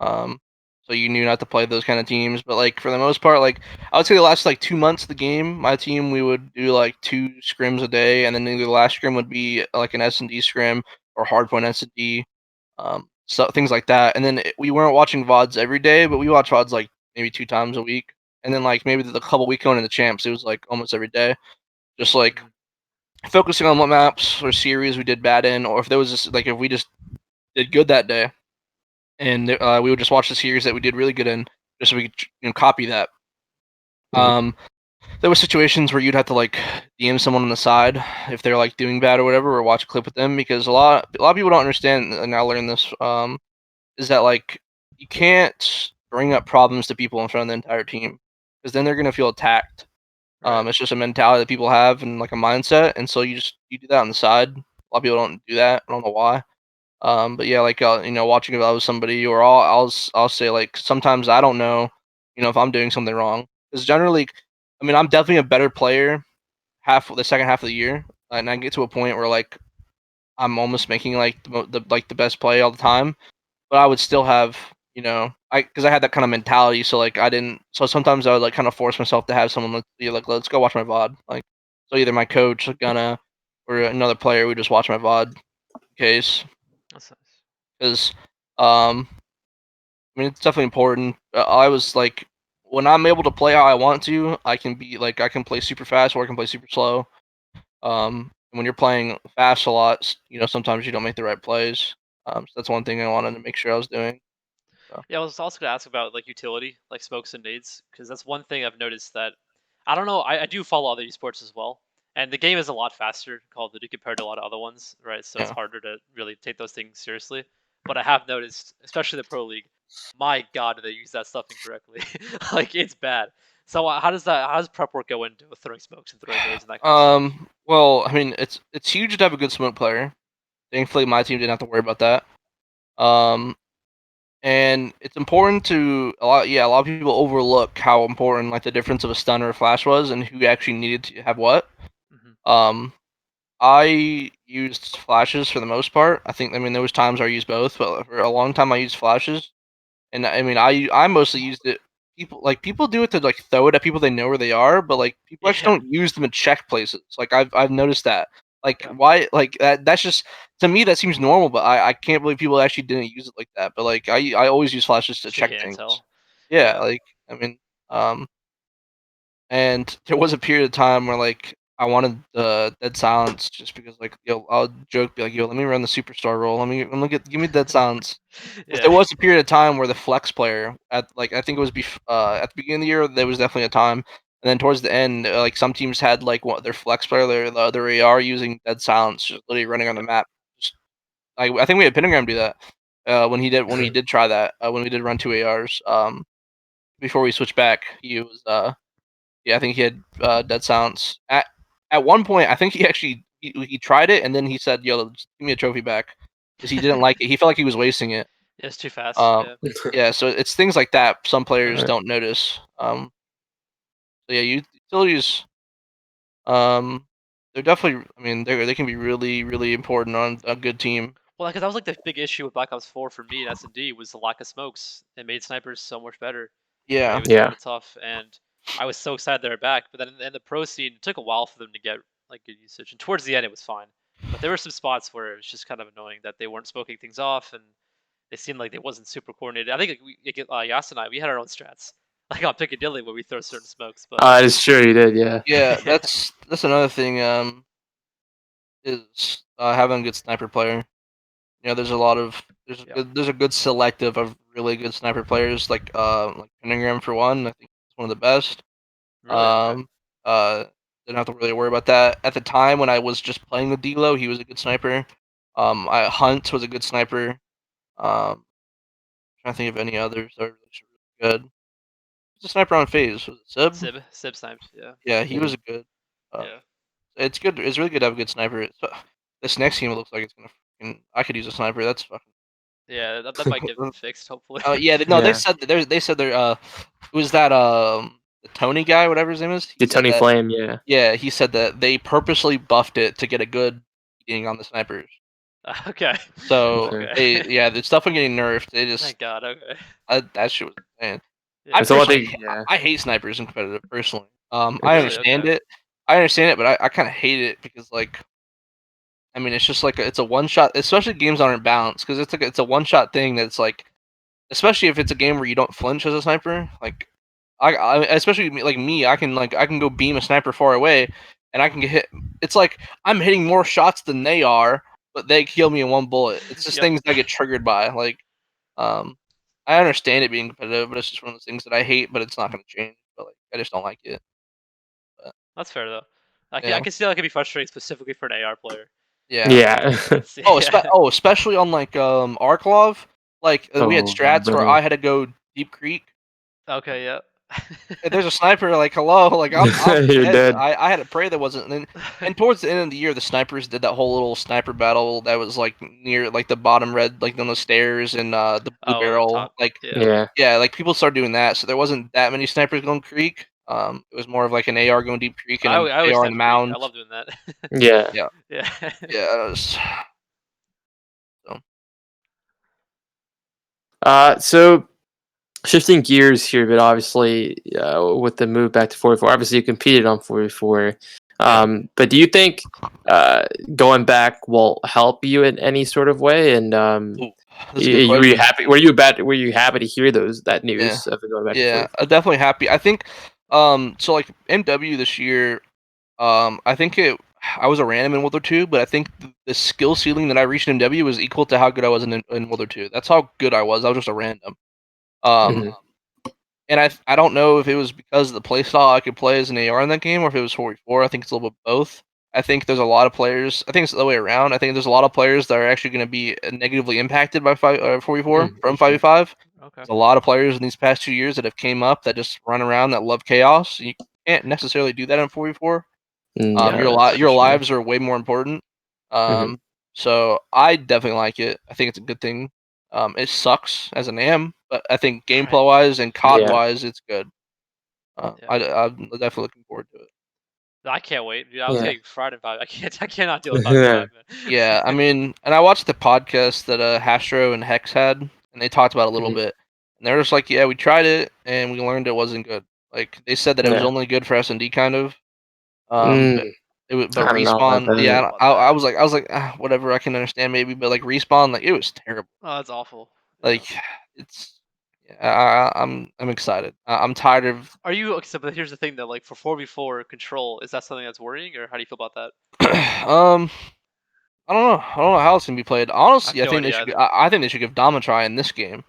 Um, so you knew not to play those kind of teams. But like for the most part, like I would say the last like 2 months of the game, my team we would do like 2 scrims a day, and then the last scrim would be like an S&D scrim or hardpoint S&D, so things like that. And then we weren't watching VODs every day, but we watch VODs like maybe 2 times a week. And then like maybe the couple week going into champs, it was like almost every day, just like Mhm. focusing on what maps or series we did bad in, or if there was just like if we just did good that day, and we would just watch the series that we did really good in, just so we could copy that. Mhm. Um, there were situations where you'd have to like DM someone on the side if they're like doing bad or whatever, or watch a clip with them because a lot of people don't understand, and I learned this is that like you can't bring up problems to people in front of the entire team because then they're gonna feel attacked. Right. It's just a mentality that people have and like a mindset, and so you do that on the side. A lot of people don't do that. I don't know why. But yeah, like watching if I was somebody, or I'll say like sometimes I don't know, if I'm doing something wrong. Because generally, I mean, I'm definitely a better player the second half of the year, and I get to a point where like I'm almost making like the best play all the time. But I would still have, because I had that kind of mentality. So like I didn't. So sometimes I would like kind of force myself to have someone be like, let's go watch my VOD. Like, so either my coach, Gunna, or another player would just watch my VOD in case. That's nice. Because I mean, it's definitely important. I was like, when I'm able to play how I want to, I can be like, I can play super fast or I can play super slow. When you're playing fast a lot, sometimes you don't make the right plays. So that's one thing I wanted to make sure I was doing. So, Yeah, I was also gonna ask about like utility, like smokes and nades, because that's one thing I've noticed that I don't know. I do follow other esports as well, and the game is a lot faster Call of Duty compared to a lot of other ones, right? So it's yeah. harder to really take those things seriously. But I have noticed, especially the pro league, my God, do they use that stuff incorrectly? Like it's bad. So how does prep work go into throwing smokes and throwing nades and that kind of stuff? Well, I mean, it's huge to have a good smoke player. Thankfully, my team didn't have to worry about that. Um, and it's important to a lot of people overlook how important like the difference of a stun or a flash was and who actually needed to have what. Hmm. Um, I used flashes for the most part. I mean there was times where I used both, but for a long time I used flashes. And I mean I mostly used it. People do it to like throw it at people they know where they are, but like people actually Yeah, don't use them to check places. Like I've noticed that. Like yeah, why like that's just to me that seems normal, but I can't believe people actually didn't use it like that. But like I always use flashes to just to check gain things. intel. Yeah, Yeah. like I mean um and there was a period of time where like I wanted the dead silence just because like I'll joke be like let me run the superstar role. Give me dead silence. 'Cause there Yeah. was a period of time where the flex player at like I think it was at the beginning of the year there was definitely a time, and then towards the end like some teams had like what their flex player the other AR using dead silence just literally running on the map. Just, I think we had Pentagram do that when he did try that when we did run 2 ARs before we switched back he was yeah, I think he had dead silence. At one point, I think he actually he tried it and then he said, "Yo, just give me a trophy back," because he didn't like it. He felt like he was wasting it. It's too fast. Um, Yeah. yeah, so it's things like that some players Alright. don't notice. So yeah, utilities. Um, they're definitely. I mean, they can be really really important on a good team. Well, because that was like the big issue with Black Ops 4 for me and S&D was the lack of smokes. It made snipers so much better. Right, Yeah, it was kind Yeah. of tough, and I was so excited they were back. But then in the pro scene, it took a while for them to get like good usage, and towards the end, it was fine. But there were some spots where it was just kind of annoying that they weren't smoking things off, and they seemed like they wasn't super coordinated. I think Yas and I, we had our own strats, like on Piccadilly where we throw certain smokes. But It's true you did. Yeah. yeah. yeah, That's another thing. Is having a good sniper player. There's a lot of yeah, there's a good selective of really good sniper players, like Pentagram for one. I think he's one of the best. Really? Okay. Didn't have to really worry about that. At the time when I was just playing with D-Lo, he was a good sniper. Hunt was a good sniper. Trying to think of any others that are really good. He's a sniper on phase. Was it Sib? Sib sniped. Yeah. Yeah, he was a good. Yeah. It's good. It's really good to have a good sniper. So, this next team looks like it's gonna. I could use a sniper. That's fucking. Yeah. That might get fixed. Hopefully. Yeah, no, Yeah. they said they're who's that the Tony guy, whatever his name is? The Tony that, Flame, yeah. Yeah, he said that they purposely buffed it to get a good beating on the snipers. Okay. So Okay. it's definitely getting nerfed. They just Thank God. Okay. that shit was insane. Yeah. So what they- yeah. I hate snipers in competitive personally. I Really? understand Okay. it. I understand it, but I kind of hate it because like I mean, it's just like it's a one shot, especially games aren't balanced because it's a one shot thing that's like, especially if it's a game where you don't flinch as a sniper. Like, especially like me, I can go beam a sniper far away, and I can get hit. It's like I'm hitting more shots than they are, but they kill me in one bullet. It's just Yep. things that I get triggered by. Like, I understand it being competitive, but it's just one of those things that I hate. But it's not going to change. But like, I just don't like it. That's fair though. I Yeah. can see that could be frustrating specifically for an AR player. Yeah. Yeah. Especially on like Arklov. Like we had Oh, strats where brother. I had to go Deep Creek. Okay. Yeah. If there's a sniper, like hello, like I'm You're dead. I had to pray there wasn't. And towards the end of the year, the snipers did that whole little sniper battle that was like near like the bottom red, like on the stairs and the blue barrel. Top. Like Yeah. yeah, like people started doing that, so there wasn't that many snipers going Creek. It was more of like an AR going Deep Creek and I an always AR type in the Creek. mound. I love doing that. Yeah. Yeah, Yeah. yeah. It was, So shifting gears here, but obviously with the move back to 44, obviously you competed on 44. But do you think going back will help you in any sort of way? And ooh, that's a good were you question. happy? Were you happy to hear that news of going back to 44? I'm definitely happy. I think so like MW this year, I think I was a random in World War II, but I think the skill ceiling that I reached in MW was equal to how good I was in World War II. That's how good I was. I was just a random. Mhm. And I don't know if it was because of the playstyle I could play as an AR in that game, or if it was 44. I think it's a little bit both. I think there's a lot of players. I think it's the other way around. I think there's a lot of players that are actually going to be negatively impacted by 44 from 5v5. Okay. There's a lot of players in these past 2 years that have came up that just run around that love chaos. You can't necessarily do that in 44. Yeah, that's for Your sure. lives are way more important. Mhm. So I definitely like it. I think it's a good thing. It sucks as an AM, but I think gameplay wise and COD wise, it's good. I'm definitely looking forward to it. I can't wait. Dude, I was Yeah. getting fried in 5. I cannot deal with 5v5, man. Yeah, I mean, and I watched the podcast that Hastro and Hex had, and they talked about it a little Mhm. bit. And they're just like, yeah, we tried it, and we learned it wasn't good. Like they said that it was Yeah. only good for S&D kind of. But Mm, but I don't know about respawn, that. yeah, I was like, whatever, I can understand maybe, but like respawn, like it was terrible. Oh, that's awful. Yeah. Like it's, yeah, I'm excited. I'm tired of. Are you okay? So, but here's the thing though. Like for 4v4 control, is that something that's worrying, or how do you feel about that? I don't know. I don't know how it's gonna be played. Honestly, I have no they idea should. either. I think they should give Dom a try in this game.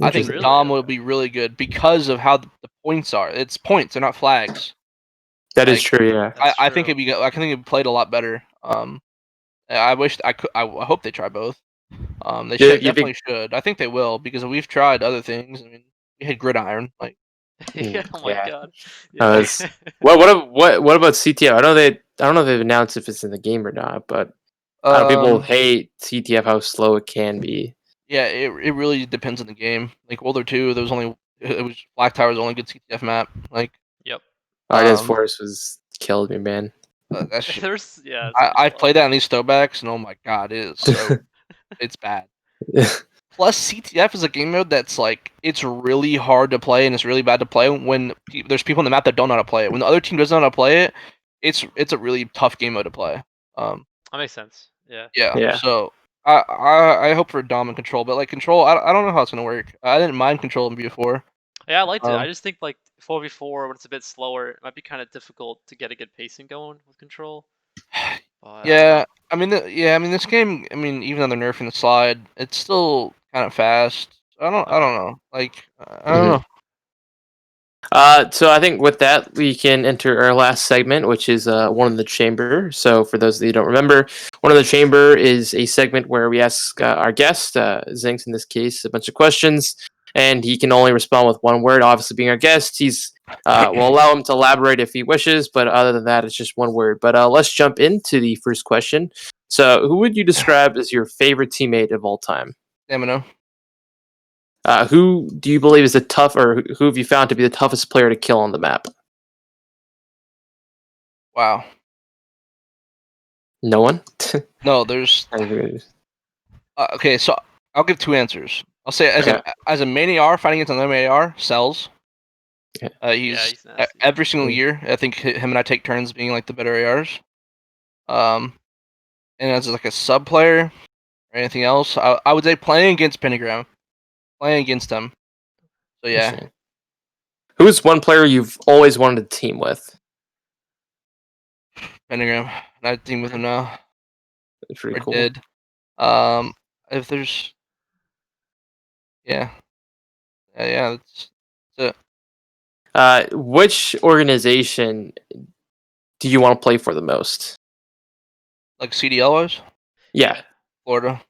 I think Interesting. Really? Dom will Okay. be really good because of how the points are. It's points, they're not flags. That is Like, true. Yeah. That's I think true. I think it'd be played a lot better. I wish I could. I hope they try both. They Yeah, should you think- definitely should. I think they will because we've tried other things. I mean, we had Gridiron. Like, Yeah. Oh my Yeah. god. It's- Yeah. what about CTF? I don't know if they've announced if it's in the game or not, but I know people hate CTF how slow it can be. yeah, it really depends on the game. Like World War II, there was only it was Black Tower was the only good CTF map. Like, Yep. Argus um, Force was killed me, man. that shit. There's yeah. I've played that on these throwbacks, and oh my god, it is so it's bad. Plus, CTF is a game mode that's like it's really hard to play and it's really bad to play when there's people on the map that don't know how to play it. When the other team doesn't know how to play it, it's a really tough game mode to play. That makes sense. Yeah. Yeah. Yeah. So I hope for Dom and Control, but like Control, I don't know how it's gonna work. I didn't mind Control in BF4. Yeah, I liked it. I just think like 4v4 when it's a bit slower, it might be kind of difficult to get a good pacing going with control. But, Yeah, I mean, this game. I mean, even though they're nerfing the slide, it's still kind of fast. I don't know. Like I don't Mhm. know. So I think with that, we can enter our last segment, which is One in the Chamber. So for those that you don't remember, One in the Chamber is a segment where we ask our guest, Zinx in this case, a bunch of questions, and he can only respond with one word. Obviously, being our guest, we'll allow him to elaborate if he wishes, but other than that, it's just one word. But let's jump into the first question. So, who would you describe as your favorite teammate of all time? Stamina. Who do you believe is who have you found to be the toughest player to kill on the map? Wow. No one. No, there's okay. So I'll give two answers. I'll say Okay. as a main AR fighting against another main AR, Cells. Okay. He's nasty. Every single Mm. year. I think him and I take turns being like the better ARs. And as like a sub player or anything else, I would say playing against Pentagram, playing against them. So yeah, Interesting. Who's one player you've always wanted to team with? Pentagram. And I team with him now. That's pretty Or cool. did. If there's yeah, that's it. Which organization do you want to play for the most? Like CDL wise, Yeah. Florida.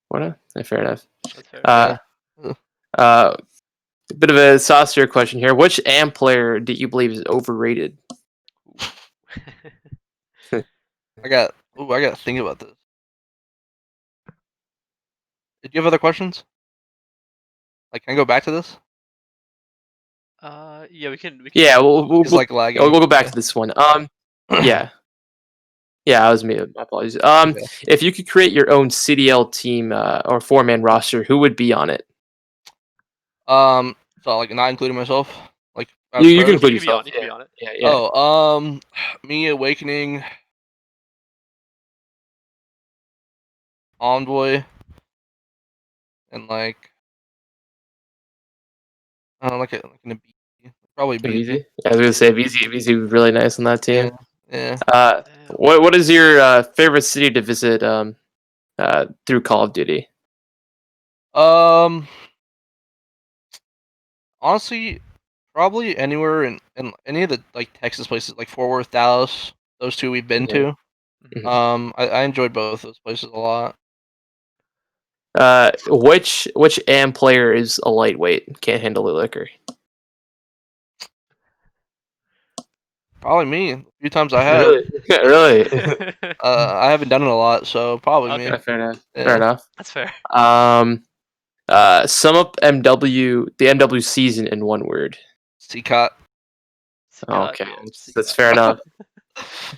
What? Fair enough. That's fair. Uh, a bit of a saucier question here. Which AM player do you believe is overrated? I got to think about this. Did you have other questions? Like, can I go back to this? Yeah, we can. Yeah, we'll It's like lagging. we'll go back to this one. Yeah. Yeah, I was muted. My apologies. Okay. If you could create your own CDL team or 4-man roster, who would be on it? So like not including myself. Like You can first? include You can be on. yourself. You can be on it. Yeah. Oh, me, Awakening, Envoy, and like I don't know, like an probably Easy. BZ. I was gonna say VZ would be really nice on that team. Yeah. Uh, Damn. what is your favorite city to visit through Call of Duty? Honestly, probably anywhere in any of the like Texas places, like Fort Worth, Dallas. Those two we've been Yeah. to. Mhm. I enjoyed both those places a lot. Which AM player is a lightweight? Can't handle the liquor. Probably me. A few times I have. Really? Really? I haven't done it a lot, so probably Okay. me. Fair enough. Yeah. Fair enough. That's fair. Sum up the MW season in one word. CCOT. Okay, Scott. that's fair enough.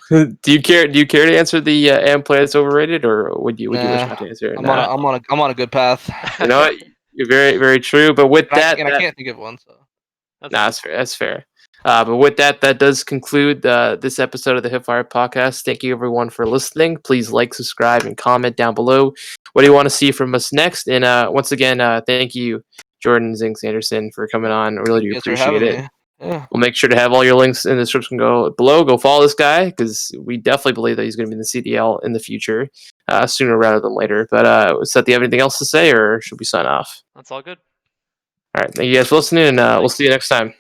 Do you care to answer the AM player that's overrated, or would you wish Nah, not to answer it? I'm Nah. on a good path. You know what? You're very, very true. But with And that, I can't think of one. So that's fair. That's fair. But with that, that does conclude this episode of the Hipfire Podcast. Thank you, everyone, for listening. Please like, subscribe, and comment down below. What do you want to see from us next? And once again, thank you, Jordan Zinx Anderson, for coming on. I really do thanks for appreciate having it. me. Yeah. We'll make sure to have all your links in the description below. Go follow this guy because we definitely believe that he's going to be in the CDL in the future, sooner rather than later. But Seth, do you have anything else to say, or should we sign off? That's all good. All right, thank you guys for listening, and we'll see you next time.